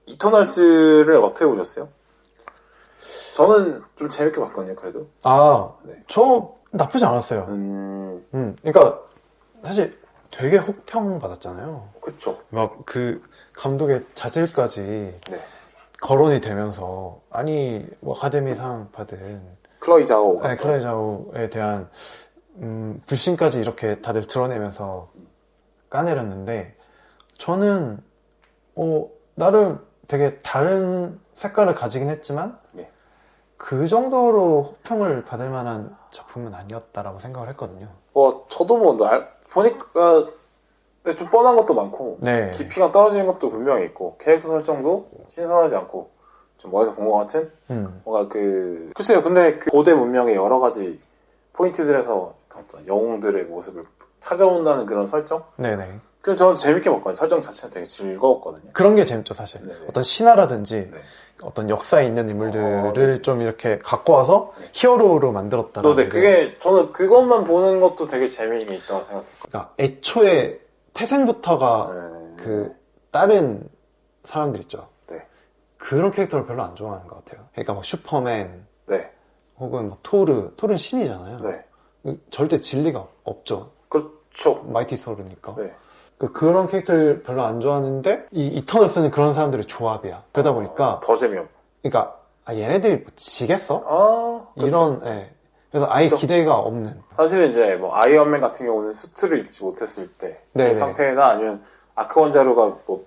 이터널스를 어떻게 보셨어요? 저는 좀 재밌게 봤거든요, 그래도. 네. 저 나쁘지 않았어요. 그러니까 사실 되게 혹평 받았잖아요. 그쵸. 막 그 감독의 자질까지 네. 거론이 되면서 아니 뭐 아카데미상 받은 클로이 자오. 네, 클로이 자오에 대한 불신까지 이렇게 다들 드러내면서 까내렸는데 저는 나름 되게 다른 색깔을 가지긴 했지만 네. 그 정도로 혹평을 받을 만한 작품은 아니었다라고 생각을 했거든요. 저도 보니까 좀 뻔한 것도 많고 네. 깊이가 떨어지는 것도 분명히 있고 캐릭터 설정도 신선하지 않고 좀 어디서 본 것 같은 뭔가 글쎄요. 근데 그 고대 문명의 여러 가지 포인트들에서 어떤 영웅들의 모습을 찾아온다는 그런 설정? 네네. 그럼 저는 재밌게 봤거든요. 설정 자체는 되게 즐거웠거든요. 그런 게 재밌죠, 사실. 네네. 어떤 신화라든지 네. 어떤 역사에 있는 인물들을 좀 이렇게 갖고 와서 히어로로 만들었다라는 네, 그게 저는 그것만 보는 것도 되게 재미있다고 생각했거든요. 그러니까 애초에 태생부터가 그 다른 사람들 있죠. 네. 그런 캐릭터를 별로 안 좋아하는 것 같아요. 그러니까 막 슈퍼맨 네. 혹은 막 토르는 신이잖아요. 네. 절대 진리가 없죠. 그렇죠. 마이티 소르니까. 네. 그런 캐릭터를 별로 안 좋아하는데 이 이터널스는 그런 사람들의 조합이야. 그러다 보니까 더 재미없고. 그러니까 얘네들이 뭐 지겠어? 그렇죠. 이런 그래서 아예 그렇죠. 기대가 없는. 사실 이제 뭐 아이언맨 같은 경우는 수트를 입지 못했을 때 네네. 그 상태나 아니면 아크 원자로가 뭐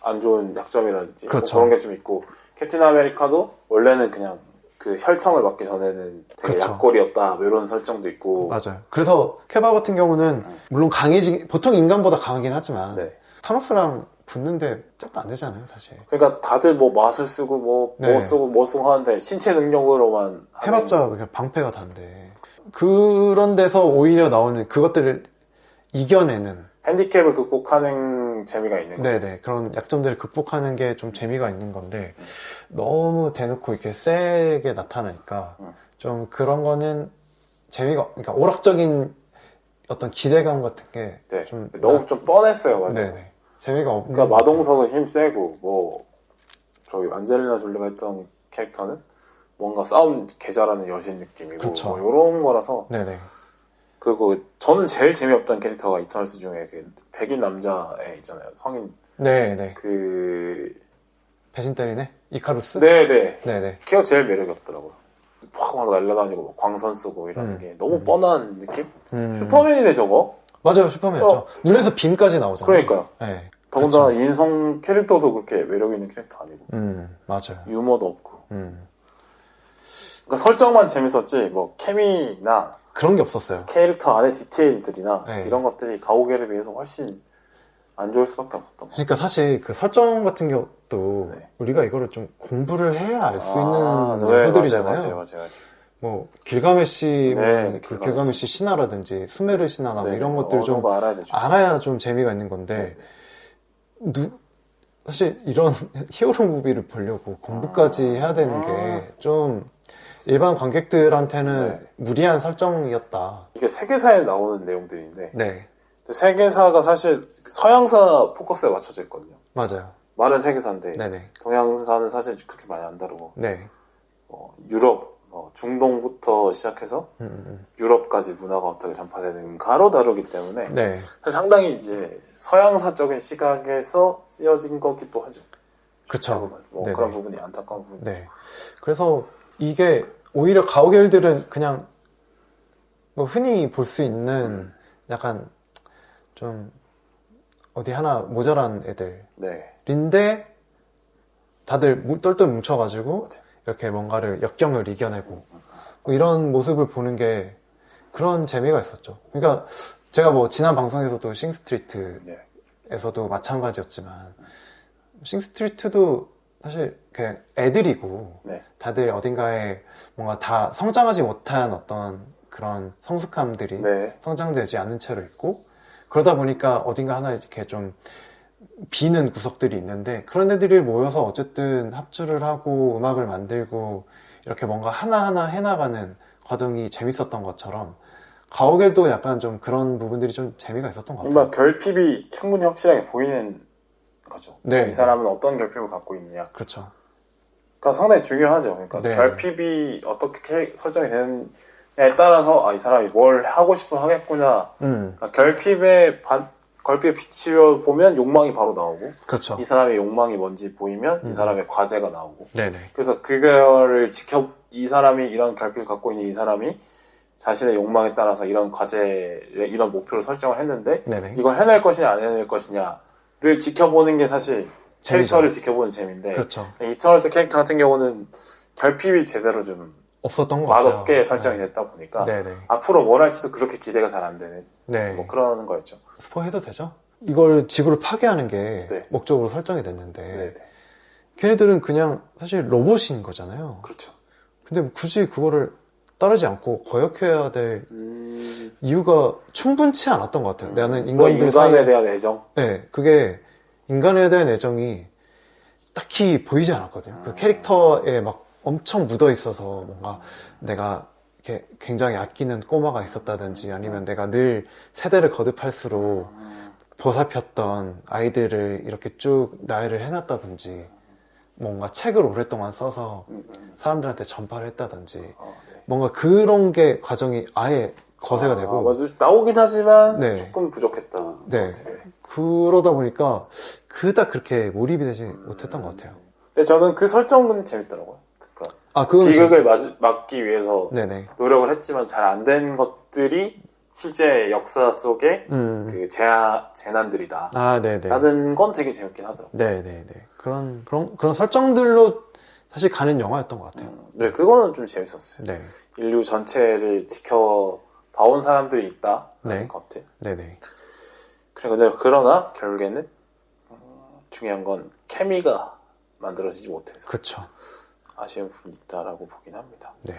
안 좋은 약점이라든지 그렇죠. 뭐 그런 게 좀 있고 캡틴 아메리카도 원래는 그냥 그 혈청을 받기 전에는 되게 그렇죠. 약골이었다 뭐 이런 설정도 있고. 맞아요. 그래서 케바 같은 경우는 물론 보통 인간보다 강하긴 하지만 네. 타노스랑 붙는데 짝도 안 되잖아요, 사실. 그러니까 다들 뭐 맛을 쓰고 뭐 네. 쓰고 하는데 신체 능력으로만 해봤자 그냥 방패가 단데 그런 데서 오히려 나오는 그것들을 이겨내는 핸디캡을 극복하는 재미가 있는 거예요. 네네 그런 약점들을 극복하는 게 좀 재미가 있는 건데 너무 대놓고 이렇게 세게 나타나니까 좀 그런 거는 재미가 그러니까 오락적인 어떤 기대감 같은 게 네. 좀 너무 좀 뻔했어요, 맞아요. 네네 재미가 없는 그러니까 것 같아요. 마동석은 힘 세고 뭐 저희 안젤리나 졸리가 했던 캐릭터는 뭔가 싸움 개 잘하는 여신 느낌이고 그렇죠. 뭐 이런 거라서. 네네 그리고 저는 제일 재미없던 캐릭터가 이터널스 중에 그 백인 남자애 있잖아요, 성인. 네네 배신 때리네 이카루스 네네. 네네 걔가 제일 매력이 없더라고요. 막 날아다니고 막 광선 쏘고 이러는 게 너무 뻔한 느낌? 슈퍼맨이네 저거. 맞아요 슈퍼맨이었죠 눈에서 빔까지 나오잖아요. 그러니까요. 네 더군다나 그렇죠. 인성 캐릭터도 그렇게 매력 있는 캐릭터 아니고 맞아요. 유머도 없고. 그러니까 설정만 재밌었지 뭐 케미나 그런 게 없었어요. 캐릭터 안의 디테일들이나 네. 이런 것들이 가오갤에 비해서 훨씬 안 좋을 수밖에 없었던 것 같아요. 그러니까 사실 그 설정 같은 것도 네. 우리가 이거를 좀 공부를 해야 알 수 있는 네, 요소들이잖아요. 맞아요. 뭐 길가메시 네, 그 길가메시. 길가메시 신화라든지 수메르 신화나 뭐 네, 이런 것들 어느 좀 정도 알아야 되죠. 알아야 좀 재미가 있는 건데 사실 이런 히어로 무비를 보려고 공부까지 해야 되는 게 좀 일반 관객들한테는 네. 무리한 설정이었다. 이게 세계사에 나오는 내용들인데 네, 세계사가 사실 서양사 포커스에 맞춰져 있거든요. 맞아요. 말은 세계사인데 네네. 동양사는 사실 그렇게 많이 안 다루고 네. 유럽, 중동부터 시작해서 유럽까지 문화가 어떻게 전파되는가로 다루기 때문에 네. 상당히 이제 서양사적인 시각에서 쓰여진 거기도 하죠. 그쵸. 대부분. 뭐 네네. 그런 부분이 안타까운 부분이. 네. 그래서 이게 오히려 가오갤들은 그냥 뭐 흔히 볼 수 있는 약간 좀 어디 하나 모자란 애들인데 네. 다들 똘똘 뭉쳐가지고 이렇게 뭔가를 역경을 이겨내고 뭐 이런 모습을 보는 게 그런 재미가 있었죠. 그러니까 제가 뭐 지난 방송에서도 싱스트리트에서도 마찬가지였지만 싱스트리트도 사실 그냥 애들이고 네. 다들 어딘가에 뭔가 다 성장하지 못한 어떤 그런 성숙함들이 네. 성장되지 않은 채로 있고 그러다 보니까 어딘가 하나 이렇게 좀 비는 구석들이 있는데 그런 애들이 모여서 어쨌든 합주를 하고 음악을 만들고 이렇게 뭔가 하나하나 해나가는 과정이 재밌었던 것처럼 가옥에도 약간 좀 그런 부분들이 좀 재미가 있었던 것 같아요. 뭔가 결핍이 충분히 확실하게 보이는 거죠. 네. 이 사람은 어떤 결핍을 갖고 있느냐. 그렇죠. 그러니까 상당히 중요하죠. 그러니까 네. 결핍이 어떻게 설정이 되느냐에 따라서 이 사람이 뭘 하고 싶어 하겠구나. 그러니까 결핍에 비추어 보면 욕망이 바로 나오고 그렇죠. 이 사람의 욕망이 뭔지 보이면 이 사람의 과제가 나오고 네네. 그래서 그거를 이 사람이 이런 결핍을 갖고 있는 이 사람이 자신의 욕망에 따라서 이런 이런 목표를 설정을 했는데 네네. 이걸 해낼 것이냐 안 해낼 것이냐를 지켜보는 게 사실 재미죠. 캐릭터를 지켜보는 재미인데 그렇죠. 이터널스 캐릭터 같은 경우는 결핍이 제대로 좀 없었던 것 같아요. 맛없게 설정이 됐다 보니까 네네. 앞으로 뭘 할지도 그렇게 기대가 잘 안 되는 네. 뭐 그런 거였죠. 스포해도 되죠? 이걸 지구를 파괴하는 게 네. 목적으로 설정이 됐는데 네네. 걔네들은 그냥 사실 로봇인 거잖아요. 그렇죠. 근데 굳이 그거를 따르지 않고 거역해야 될 이유가 충분치 않았던 것 같아요. 나는 인간들 인간에 사이에 대한 애정. 네, 그게 인간에 대한 애정이 딱히 보이지 않았거든요. 그 캐릭터에 막 엄청 묻어 있어서 뭔가 내가 이렇게 굉장히 아끼는 꼬마가 있었다든지 아니면 내가 늘 세대를 거듭할수록 보살폈던 아이들을 이렇게 쭉 나열을 해놨다든지 뭔가 책을 오랫동안 써서 사람들한테 전파를 했다든지 뭔가 그런 게 과정이 아예 거세가 되고 맞아. 나오긴 하지만 네. 조금 부족했다. 네. 그러다 보니까 그닥 그렇게 몰입이 되지 못했던 것 같아요. 근데 저는 그 설정은 재밌더라고요. 그러니까 그거는 비극을 막기 위해서 네네. 노력을 했지만 잘 안 된 것들이 실제 역사 속의 그 재난들이다. 네네. 라는 건 되게 재밌긴 하더라고요. 네네네. 그런 설정들로 사실 가는 영화였던 것 같아요. 네, 그거는 좀 재밌었어요. 네. 인류 전체를 지켜봐온 사람들이 있다. 네. 것들. 네네. 그러나 결국에는 중요한 건 케미가 만들어지지 못해서 그쵸. 아쉬운 부분이 있다라고 보긴 합니다. 네.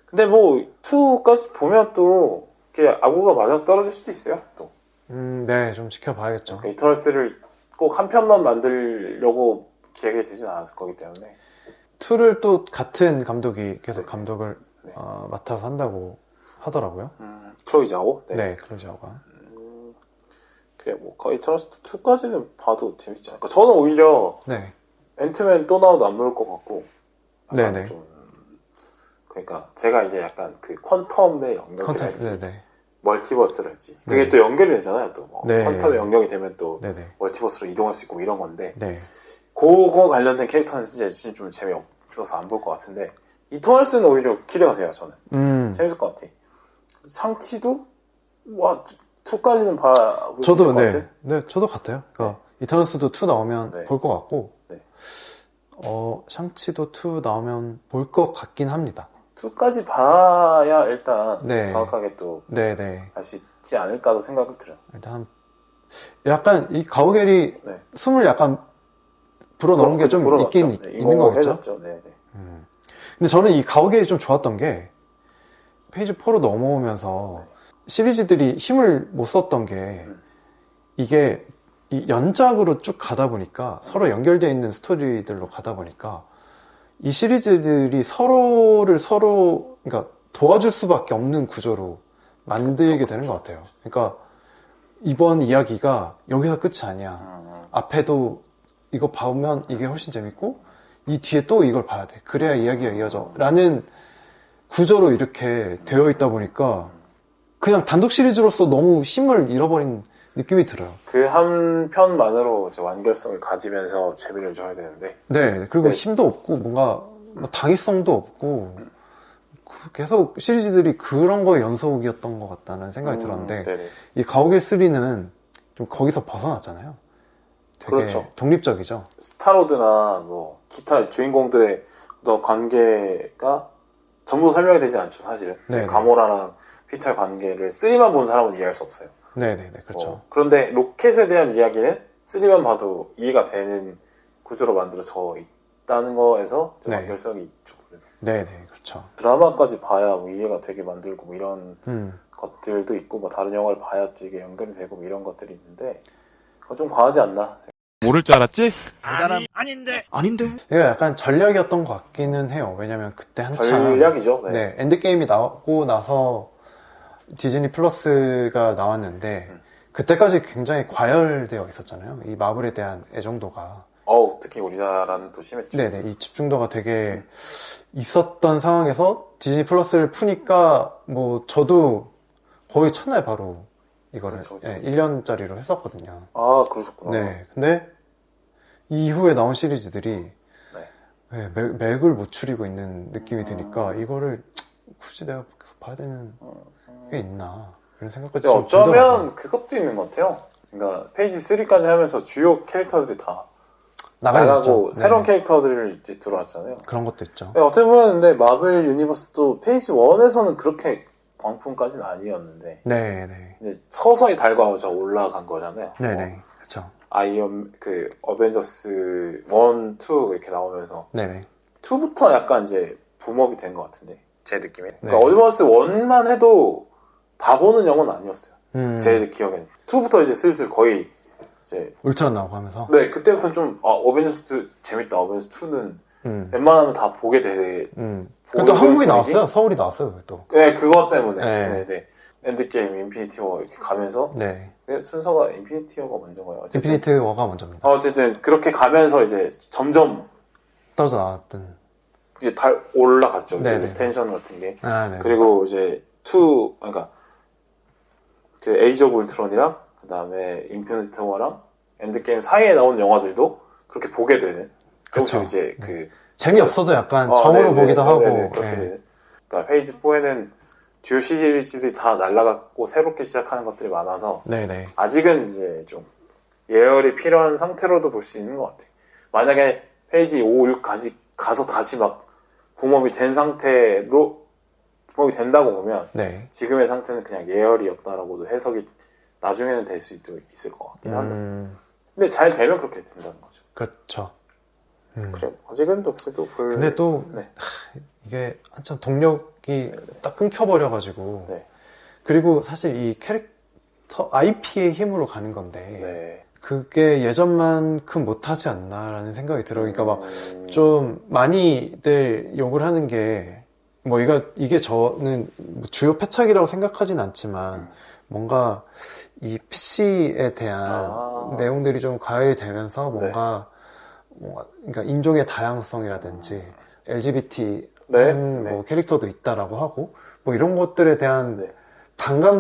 근데 뭐 2까지 보면 또 이렇게 아구가 맞아 떨어질 수도 있어요. 또 네, 좀 지켜봐야겠죠. 그러니까 이터널스를 꼭 한 편만 만들려고 기획이 되진 않았을 거기 때문에 2를 또 같은 감독이 계속 감독을 네. 맡아서 한다고 하더라고요. 클로이 자오. 네, 클로저가. 그래 뭐 이터널스 2까지는 봐도 재밌지 않을까. 저는 오히려 네. 앤트맨 또 나와도 안 나올 것 같고. 약간 네네. 좀 그러니까 제가 이제 약간 그 퀀텀의 연결이랄지 네네. 멀티버스랄지 그게 네. 또 연결이 되잖아요. 또 뭐 네. 퀀텀에 연결이 되면 또 네네. 멀티버스로 이동할 수 있고 이런 건데 네. 그거 관련된 캐릭터는 진짜 좀 재미없어서 안 볼 것 같은데 이터널스는 오히려 기대가 돼요. 저는 재밌을 것 같아. 상치도 와 2까지는 봐. 저도 네, 저도 같아요. 그러니까 이터널스도 2 나오면 네. 볼 것 같고, 네. 샹치도 2 나오면 볼 것 같긴 합니다. 2까지 봐야 일단 네. 정확하게 또 네네. 알 수 있지 않을까도 생각이 들어요. 일단 약간 이 가오갤이 네. 숨을 약간 불어넣은 게 좀 있긴 있는 거겠죠. 해줬죠. 네네. 근데 저는 이 가오갤이 좀 좋았던 게 페이지 4로 넘어오면서 시리즈들이 힘을 못 썼던 게 이게 이 연작으로 쭉 가다 보니까 서로 연결되어 있는 스토리들로 가다 보니까 이 시리즈들이 서로 그러니까 도와줄 수밖에 없는 구조로 만들게 되는 것 같아요. 그러니까 이번 이야기가 여기서 끝이 아니야. 앞에도 이거 봐오면 이게 훨씬 재밌고 이 뒤에 또 이걸 봐야 돼. 그래야 이야기가 이어져. 라는 구조로 이렇게 되어 있다 보니까 그냥 단독 시리즈로서 너무 힘을 잃어버린 느낌이 들어요. 그 한 편만으로 이제 완결성을 가지면서 재미를 줘야 되는데. 네, 그리고 네. 힘도 없고 뭔가 뭐 당위성도 없고 계속 시리즈들이 그런 거의 연속이었던 것 같다는 생각이 들었는데 네네. 이 가오갤 3는 좀 거기서 벗어났잖아요. 되게 그렇죠. 독립적이죠. 스타로드나 뭐 기타 주인공들의 관계가 전부 설명이 되지 않죠, 사실은. 네네. 가모라랑 피터의 관계를 3만 본 사람은 이해할 수 없어요. 네네네, 그렇죠. 그런데 로켓에 대한 이야기는 3만 봐도 이해가 되는 구조로 만들어져 있다는 거에서 좀 네. 연결성이 있죠. 그래서. 네네, 그렇죠. 드라마까지 봐야 뭐 이해가 되게 만들고 뭐 이런 음. 것들도 있고 뭐 다른 영화를 봐야 또 이게 연결이 되고 뭐 이런 것들이 있는데 그거 좀 과하지 않나. 모를 줄 알았지? 아닌데. 이게 약간 전략이었던 것 같기는 해요. 왜냐면 그때 한참 전략이죠. 네. 네, 엔드게임이 나오고 나서 디즈니 플러스가 나왔는데 그때까지 굉장히 과열되어 있었잖아요. 이 마블에 대한 애정도가. 특히 우리나라는 또 심했죠. 네네, 이 집중도가 되게 있었던 상황에서 디즈니 플러스를 푸니까 뭐 저도 거의 첫날 바로 이거를 그렇죠. 1년짜리로 했었거든요. 아, 그러셨구나. 네, 근데 이후에 나온 시리즈들이 맥을 못 추리고 있는 느낌이 드니까 이거를 굳이 내가 계속 봐야 되는 게 있나 이런 생각까지 근데 좀 들더라고요. 어쩌면 그것도 있는 것 같아요. 그러니까 페이지 3까지 하면서 주요 캐릭터들이 다 나가고 나가고 새로운 캐릭터들이 이제 들어왔잖아요. 그런 것도 있죠. 네, 어떻게 보면 근데 마블 유니버스도 페이지 1에서는 그렇게 광풍까지는 아니었는데 네네. 이제 서서히 달궈져 올라간 거잖아요. 네네. 그렇죠. 어벤져스 1, 2 이렇게 나오면서 네네. 2부터 약간 이제 붐업이 된 것 같은데 제 느낌에. 네. 그러니까 어벤져스 1만 해도 다 보는 영화는 아니었어요. 제 기억에는. 2부터 이제 슬슬 거의 이제 울트라 나오고 하면서. 네, 그때부터는 좀 어벤져스 2 재밌다. 어벤져스 2는 웬만하면 다 보게 돼. 또 한국이 나왔어요. 서울이 나왔어요. 또. 네, 그것 때문에. 네. 네. 엔드게임, 인피니티 워 이렇게 가면서 네. 순서가 인피니티 워가 먼저가요. 어쨌든. 인피니트 워가 먼저입니다. 어쨌든 그렇게 가면서 이제 점점 떨어져 나왔던. 이제 다 올라갔죠. 네네. 텐션 같은 게. 아, 네. 그리고 이제 그러니까 그 에이지 오브 울트론이랑 그 다음에 인피니티 워랑 엔드게임 사이에 나온 영화들도 그렇게 보게 되는. 그쵸. 그리고 이제 네. 재미없어도 약간 정으로 네네, 보기도 하고. 네네, 그렇게 네. 되는. 그러니까 페이지 4에는 주요 시리즈들이 다 날라갔고 새롭게 시작하는 것들이 많아서 네네. 아직은 이제 좀 예열이 필요한 상태로도 볼 수 있는 것 같아요. 만약에 페이지 5, 6까지 가서 다시 막 붐업이 된 상태로 붐업이 된다고 보면 네. 지금의 상태는 그냥 예열이었다라고도 해석이 나중에는 될 수 있을 것 같긴 한데 근데 잘 되면 그렇게 된다는 거죠. 그렇죠. 그래 아직은 또 그래도 근데 또 네. 이게 한참 동력이 딱 끊겨버려가지고 네. 그리고 사실 이 캐릭터 IP의 힘으로 가는 건데 네. 그게 예전만큼 못하지 않나라는 생각이 들어요. 그러니까 막 좀 많이들 욕을 하는 게 뭐 이게 저는 주요 패착이라고 생각하진 않지만 뭔가 이 PC에 대한 내용들이 좀 가열이 되면서 뭔가 그러니까 인종의 다양성이라든지 LGBT 뭐 캐릭터도 있다라고 하고 뭐 이런 것들에 대한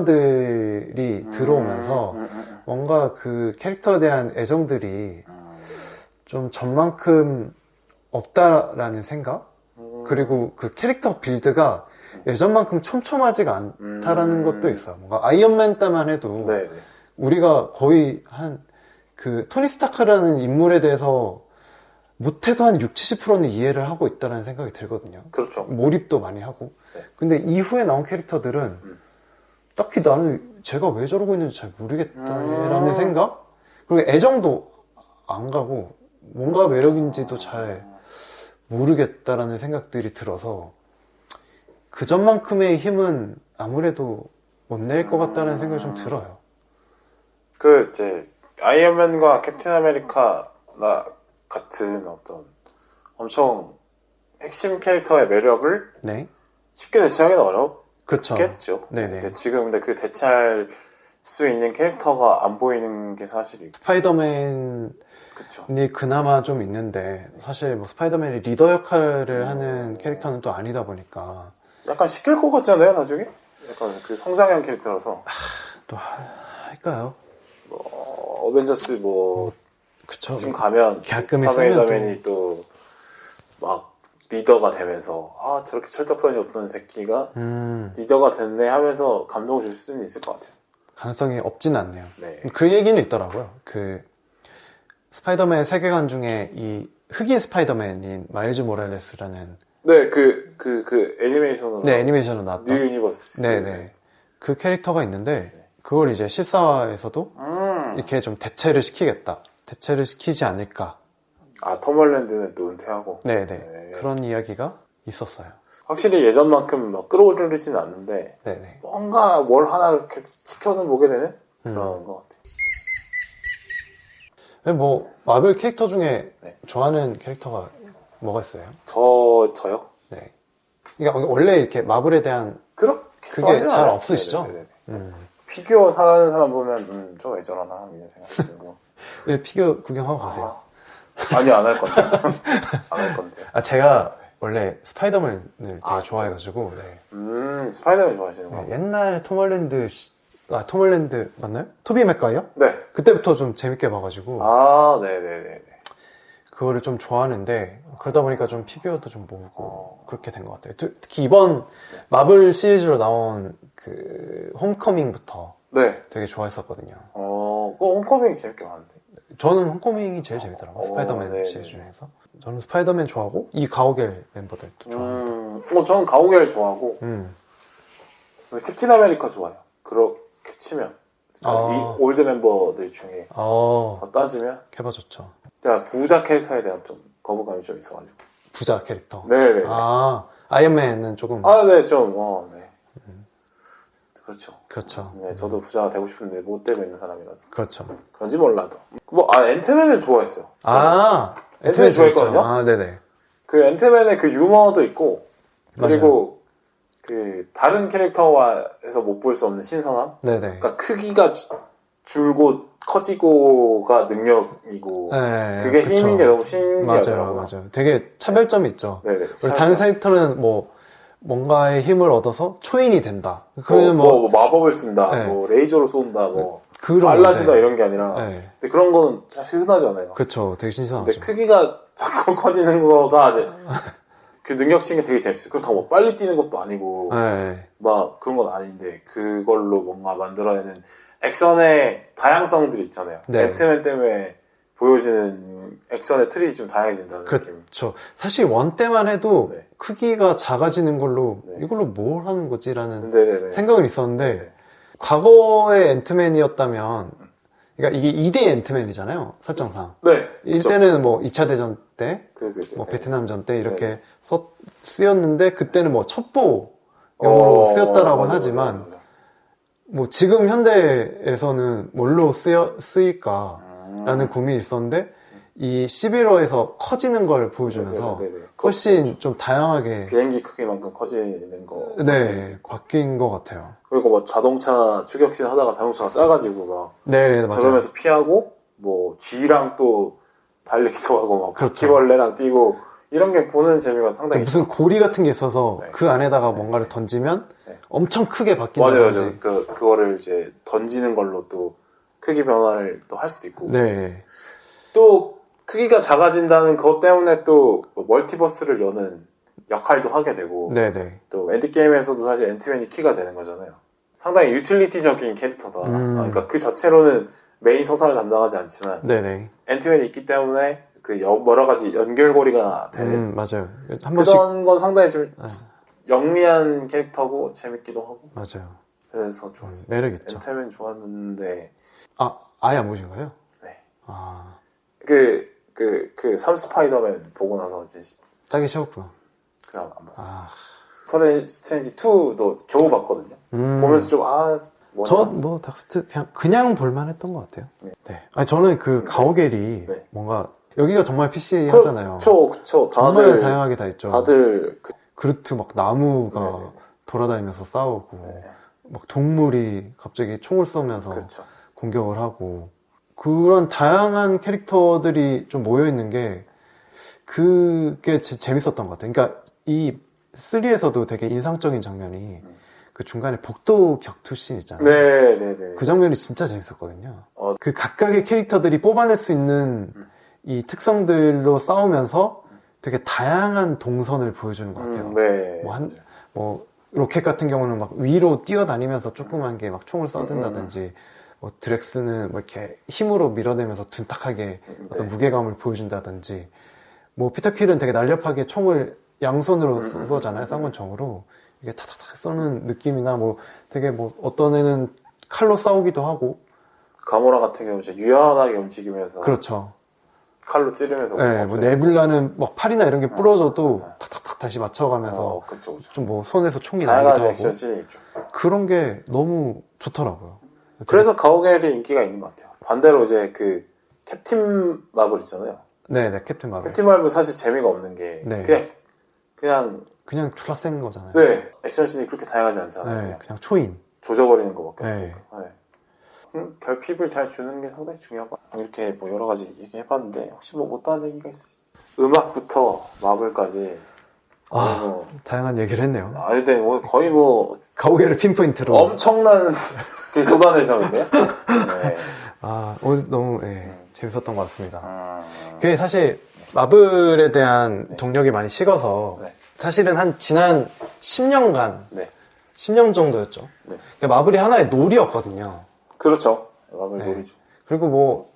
반감들이 들어오면서 뭔가 그 캐릭터에 대한 애정들이 좀 전만큼 없다라는 생각? 그리고 그 캐릭터 빌드가 예전만큼 촘촘하지가 않다라는 것도 있어요. 뭔가 아이언맨 때만 해도 우리가 거의 그 토니 스타크라는 인물에 대해서 못해도 한 60, 70%는 이해를 하고 있다는 생각이 들거든요. 그렇죠. 몰입도 많이 하고. 근데 이후에 나온 캐릭터들은 딱히 나는 제가 왜 저러고 있는지 잘 모르겠다라는 생각? 그리고 애정도 안 가고 뭔가 매력인지도 잘 모르겠다라는 생각들이 들어서 그 전만큼의 힘은 아무래도 못 낼 것 같다는 생각이 좀 들어요. 이제 아이언맨과 캡틴 아메리카 같은 어떤 엄청 핵심 캐릭터의 매력을 네. 쉽게 대체하기는 그렇죠. 어렵겠죠. 네네. 근데 지금 그 대체할 수 있는 캐릭터가 안 보이는 게 사실이고. 스파이더맨이 그쵸. 그나마 좀 있는데 사실 뭐 스파이더맨이 리더 역할을 하는 캐릭터는 또 아니다 보니까 약간 시킬 것 같지 않아요, 나중에? 약간 그 성장형 캐릭터라서. 또 할까요? 어벤져스 그쵸. 지금 가면 계약금이 스파이더맨이 또 막 리더가 되면서 저렇게 철딱선이 없던 새끼가 리더가 됐네 하면서 감동을 줄 수는 있을 것 같아요. 가능성이 없진 않네요. 네. 그 얘기는 있더라고요. 그 스파이더맨 세계관 중에 이 흑인 스파이더맨인 마일즈 모랄레스라는 네, 애니메이션으로. 네, 애니메이션으로 나왔던 뉴 유니버스. 네네. 그 캐릭터가 있는데, 그걸 이제 실사에서도 이렇게 좀 대체를 시키겠다. 대체를 시키지 않을까. 아, 톰 홀랜드는 또 은퇴하고. 네네. 네. 그런 이야기가 있었어요. 확실히 예전만큼 막 끌어올리지는 않는데, 네네. 뭔가 뭘 하나 이렇게 지켜는 보게 되는 그런 것 같아요. 뭐, 마블 캐릭터 중에 네. 좋아하는 캐릭터가 뭐가 있어요? 저요? 네. 그러니까 원래 이렇게 마블에 대한 그렇게 그게 좋아하진 잘 않아요. 없으시죠? 네네네. 피규어 사는 사람 보면, 좀 애절하나, 이런 생각이 들고. 네, 피규어 구경하고 가세요. 아니, 안 할 건데. 안 할 건데. 제가 원래 스파이더맨을 되게 아, 좋아해가지고, 네. 스파이더맨 좋아하시는구나. 네, 옛날 톰 홀랜드 맞나요? 토비 맥과이요? 네. 그때부터 좀 재밌게 봐가지고 아, 네네네. 그거를 좀 좋아하는데 그러다 보니까 좀 피규어도 좀 모으고 그렇게 된 것 같아요. 특히 이번 마블 시리즈로 나온 그 홈커밍부터 네. 되게 좋아했었거든요. 그거 홈커밍이 재밌게 봤는데. 저는 홈커밍이 제일 재밌더라고요. 스파이더맨 네네. 시리즈 중에서. 저는 스파이더맨 좋아하고 이 가오갤 멤버들도 좋아합니다. 저는 가오갤 좋아하고, 음. 근데 캡틴 아메리카 좋아요. 그렇게 치면. 이 올드 멤버들 중에 따지면, 캐바 좋죠. 제가 부자 캐릭터에 대한 좀 거부감이 좀 있어가지고. 부자 캐릭터. 네네. 아이언맨은 조금 네, 좀, 네. 그렇죠. 그렇죠. 네, 저도 부자가 되고 싶은데 못 되고 있는 사람이라서. 그렇죠. 그런지 몰라도. 앤트맨을 좋아했어요. 앤트맨 좋아했거든요? 네네. 그 앤트맨의 그 유머도 있고, 그리고 그 다른 캐릭터와에서 못 볼 수 없는 신선함? 네네. 그러니까 크기가 줄고 커지고가 능력이고, 네, 그게 그쵸. 힘인 게 너무 신기하더라고요. 맞아요. 되게 차별점이 있죠. 네네. 우리 다른 캐릭터는 뭔가의 힘을 얻어서 초인이 된다. 그는 뭐 마법을 쓴다, 네. 뭐 레이저로 쏜다, 뭐 그런 빨라지다 건데. 이런 게 아니라, 네. 근데 그런 거는 사실 흔하지 않아요. 그렇죠. 되게 신선하죠. 근데 크기가 자꾸 커지는 거가 그 능력치는 게 되게 재밌어요. 그렇다고 뭐 빨리 뛰는 것도 아니고 네. 막 그런 건 아닌데 그걸로 뭔가 만들어내는 액션의 다양성들이 있잖아요. 네. 앤트맨 때문에 보여지는 액션의 틀이 좀 다양해진다는 느낌. 그렇죠. 사실 원 때만 해도 네. 크기가 작아지는 걸로 네. 이걸로 뭘 하는 거지라는 네네네. 생각은 있었는데 네. 과거의 앤트맨이었다면 그러니까 이게 2대 앤트맨이잖아요. 설정상. 네. 1대는 뭐 2차 대전 때 뭐 네. 베트남전 때 이렇게 네. 쓰였는데 그때는 뭐 첩보용으로 쓰였다라고는 맞아, 하지만 맞아. 뭐 지금 현대에서는 뭘로 쓰일까라는 고민이 있었는데 이 11호에서 커지는 걸 보여주면서 네네네. 훨씬 좀 다양하게 비행기 크기만큼 커지는 거. 네 바뀐 것 같아요. 그리고 뭐 자동차 추격신 하다가 자동차가 작아지고 막 네 맞아요. 저러면서 피하고 뭐 쥐랑 또 달리기도 하고 막 그렇죠. 바퀴벌레랑 뛰고 이런 게 보는 재미가 상당히 무슨 고리 같은 게 있어서 네. 그 안에다가 뭔가를 던지면 네. 엄청 크게 맞아요, 바뀐다든지. 맞아요. 그거를 이제 던지는 걸로 또 크기 변화를 또 할 수도 있고 네. 또 크기가 작아진다는 것 때문에 또뭐 멀티버스를 여는 역할도 하게 되고 네네. 또 엔드게임에서도 사실 앤트맨이 키가 되는 거잖아요. 상당히 유틸리티적인 캐릭터다. 그러니까 그 자체로는 메인 서사를 담당하지 않지만 네네. 앤트맨이 있기 때문에 그 여러 가지 연결고리가 되는 맞아요. 한 번씩. 그런 건 상당히 좀 영리한 캐릭터고 재밌기도 하고 맞아요. 그래서 좋았어요. 매력있죠. 앤트맨 좋았는데 아예 안 보신 거예요? 네. 아, 삼 스파이더맨 보고 나서 이제 짜기 쉬웠구나. 그다음 안 봤어요. 아, 스트레인지 2도 겨우 봤거든요. 보면서 좀 뭐냐. 저 뭐 닥스트 그냥 볼만 했던 것 같아요. 네. 아니 저는 그 가오갤이 네. 뭔가 여기가 정말 PC 하잖아요. 그쵸. 정말 다양하게 다 있죠. 다들 그루트 막 나무가 네네. 돌아다니면서 싸우고 네. 막 동물이 갑자기 총을 쏘면서 그렇죠. 공격을 하고 그런 다양한 캐릭터들이 좀 모여 있는 게 그게 재밌었던 것 같아요. 그러니까 이 3에서도 되게 인상적인 장면이 그 중간에 복도 격투 씬 있잖아요. 네네네. 그 장면이 진짜 재밌었거든요. 그 각각의 캐릭터들이 뽑아낼 수 있는 이 특성들로 싸우면서 되게 다양한 동선을 보여주는 것 같아요. 네. 뭐 로켓 같은 경우는 막 위로 뛰어다니면서 조그만 게 막 총을 쏴든다든지 뭐 드렉스는 뭐 이렇게 힘으로 밀어내면서 둔탁하게 어떤 무게감을 보여준다든지 뭐 피터 퀼은 되게 날렵하게 총을 양손으로 쏘잖아요. 쌍권총으로. 이게 탁탁탁 쏘는 느낌이나 뭐 되게 뭐 어떤 애는 칼로 싸우기도 하고. 가모라 같은 경우 이제 유연하게 움직이면서 그렇죠. 칼로 찌르면서 네, 뭐 네뷸라는 막 팔이나 이런 게 부러져도 탁탁탁 다시 맞춰가면서 그쵸. 좀 뭐 손에서 총이 다양한 나기도 액션 하고 씬이 있죠. 그런 게 너무 좋더라고요. 그래서 가오갤이 인기가 있는 것 같아요. 반대로 이제 그 캡틴 마블 있잖아요. 네네 캡틴 마블 캡틴 마블은 사실 재미가 없는 게 네. 그냥 졸라 센 거잖아요. 네 액션 씬이 그렇게 다양하지 않잖아요. 네, 그냥 초인. 조져버리는 것밖에 네. 없으니까. 네. 결핍을 잘 주는 게 상당히 중요하고 이렇게 뭐 여러 가지 얘기해봤는데 혹시 뭐 못다한 얘기가 있으시죠? 음악부터 마블까지 뭐, 다양한 얘기를 했네요. 근데 뭐 거의 뭐 가오갤을 핀포인트로. 엄청난 게 쏟아내셨는데요? 네. 오늘 너무 재밌었던 것 같습니다. 그게 사실 마블에 대한 동력이 많이 식어서 네. 사실은 한 지난 10년간 네. 10년 정도였죠. 네. 그러니까 마블이 하나의 놀이였거든요. 그렇죠. 마블 네. 놀이죠. 그리고 뭐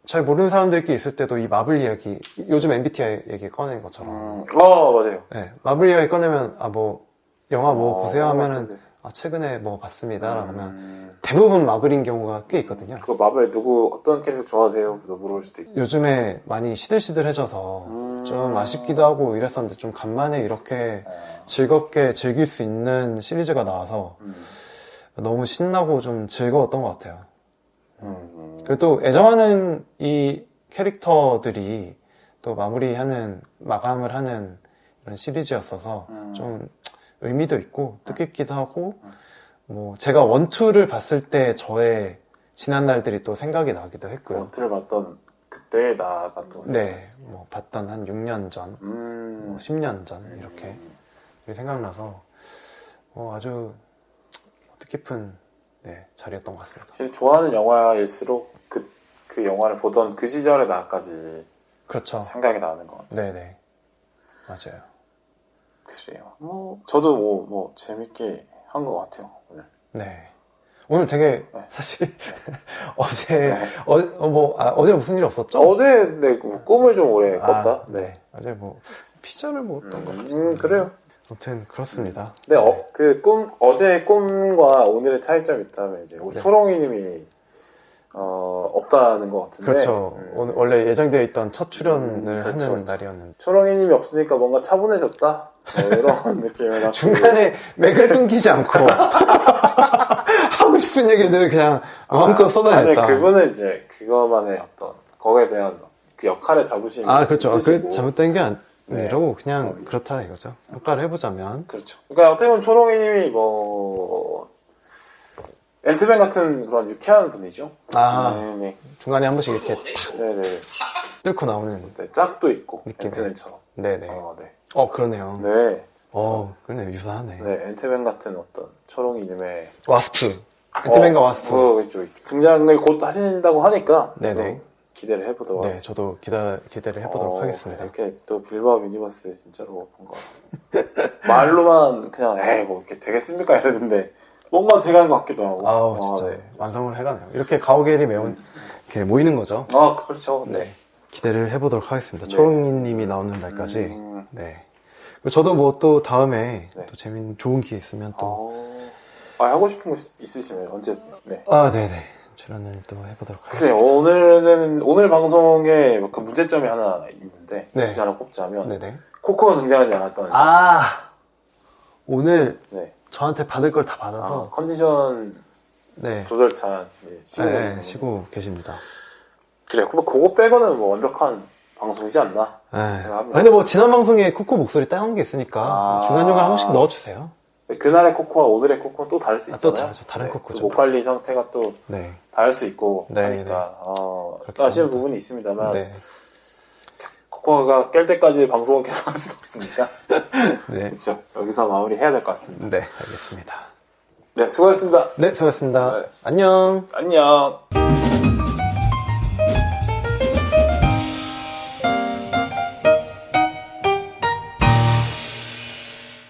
잘 모르는 사람들끼리 있을 때도 이 마블 이야기, 요즘 MBTI 얘기 꺼낸 것처럼 맞아요. 네, 마블 이야기 꺼내면 뭐 영화 뭐 보세요 하면은 같은데. 최근에 뭐 봤습니다 라면 대부분 마블인 경우가 꽤 있거든요. 그거 마블 어떤 캐릭터 좋아하세요? 물어볼 수도 있고. 요즘에 많이 시들시들해져서 좀 아쉽기도 하고 이랬었는데 좀 간만에 이렇게 즐겁게 즐길 수 있는 시리즈가 나와서 너무 신나고 좀 즐거웠던 것 같아요. 그리고 또 애정하는 이 캐릭터들이 또 마감을 하는 이런 시리즈였어서 좀 의미도 있고 뜻깊기도 하고 뭐 제가 원투를 봤을 때 저의 지난 날들이 또 생각이 나기도 했고요. 원투를 봤던 그때 나가 또 네, 뭐 봤던 한 6년 전, 뭐 10년 전 이렇게 생각나서 아주 뜻깊은 자리였던 것 같습니다. 사실 좋아하는 영화일수록 그 영화를 보던 그 시절의 나까지 그렇죠. 생각이 나는 것 같아요. 네네 맞아요. 그래요. 저도 뭐 재밌게 한 것 같아요 오늘. 네. 오늘 되게 사실 어제 무슨 일 없었죠? 어제 꿈을 좀 오래 꿨다. 네. 어제 뭐 피자를 먹었던 것 같은데. 그래요. 아무튼 그렇습니다. 네, 어제의 꿈과 오늘의 차이점이 있다면 이제 우리 초롱이님이 없다는 것 같은데. 그렇죠. 오늘 원래 예정되어 있던 첫 출연을 그렇죠. 하는 날이었는데 초롱이님이 없으니까 뭔가 차분해졌다. 이런 느낌을 갖고 중간에 맥을 끊기지 않고 하고 싶은 얘기들을 그냥 마음껏 쏟아냈다. 아니 그분은 이제 그거만의 어떤 거기에 대한 그 역할의 자부심이 그렇죠. 있으시고. 그 잘못된 게 아니라고 그냥 그렇다 이거죠. 평가를 해보자면 그렇죠. 그러니까 어떻게 보면 초롱이님이 앤트맨 같은 그런 유쾌한 분이죠. 네. 중간에 한 번씩 이렇게 네네. 뚫고 나오는 네, 짝도 있고 느낌. 앤트맨처럼. 네네. 네. 그러네요. 네. 그러네요. 유사하네. 네, 앤트맨 같은 어떤 초롱이님의 와스프. 앤트맨과 와스프. 그렇죠. 등장을 곧 하신다고 하니까 네네. 또 기대를 해보도록 네, 하겠습니다. 저도 기대를 해보도록 하겠습니다. 이렇게 또 빌바오 유니버스 진짜로 뭔가 말로만 그냥 뭐 이렇게 되겠습니까 이랬는데 뭔가 돼가는 것 같기도 하고. 진짜 네. 완성을 해가네요. 이렇게 가오갤이 이렇게 모이는 거죠. 그렇죠. 네. 기대를 해보도록 하겠습니다. 네. 초롱이님이 나오는 날까지. 네. 그리고 저도 뭐 또 다음에 또 재밌는 좋은 기회 있으면 또. 하고 싶은 거 있으시면 언제? 네. 네네. 출연을 또 해보도록 그래, 하겠습니다. 오늘 방송에 그 문제점이 하나 있는데, 굳이 하나 꼽자면, 네네. 코코가 등장하지 않았다는 점. 오늘 네. 저한테 받을 걸 다 받아서. 컨디션 조절 잘 쉬고 계십니다. 그래, 그거 빼고는 뭐 완벽한 방송이지 않나? 생각합니다. 근데 뭐 지난 방송에 코코 목소리 따놓은 게 있으니까 중간중간 한 번씩 넣어주세요. 그날의 코코와 오늘의 코코는 또 다를 수 있잖아요. 또 다르죠. 다른 코코죠. 목 관리 상태가 또 다를 수 있고 하니까 아쉬운 부분이 있습니다. 코코가 깰 때까지 방송은 계속 할 수는 없으니까 그렇죠. 여기서 마무리해야 될 것 같습니다. 네, 알겠습니다. 네, 수고하셨습니다. 네, 수고하셨습니다. 안녕. 안녕.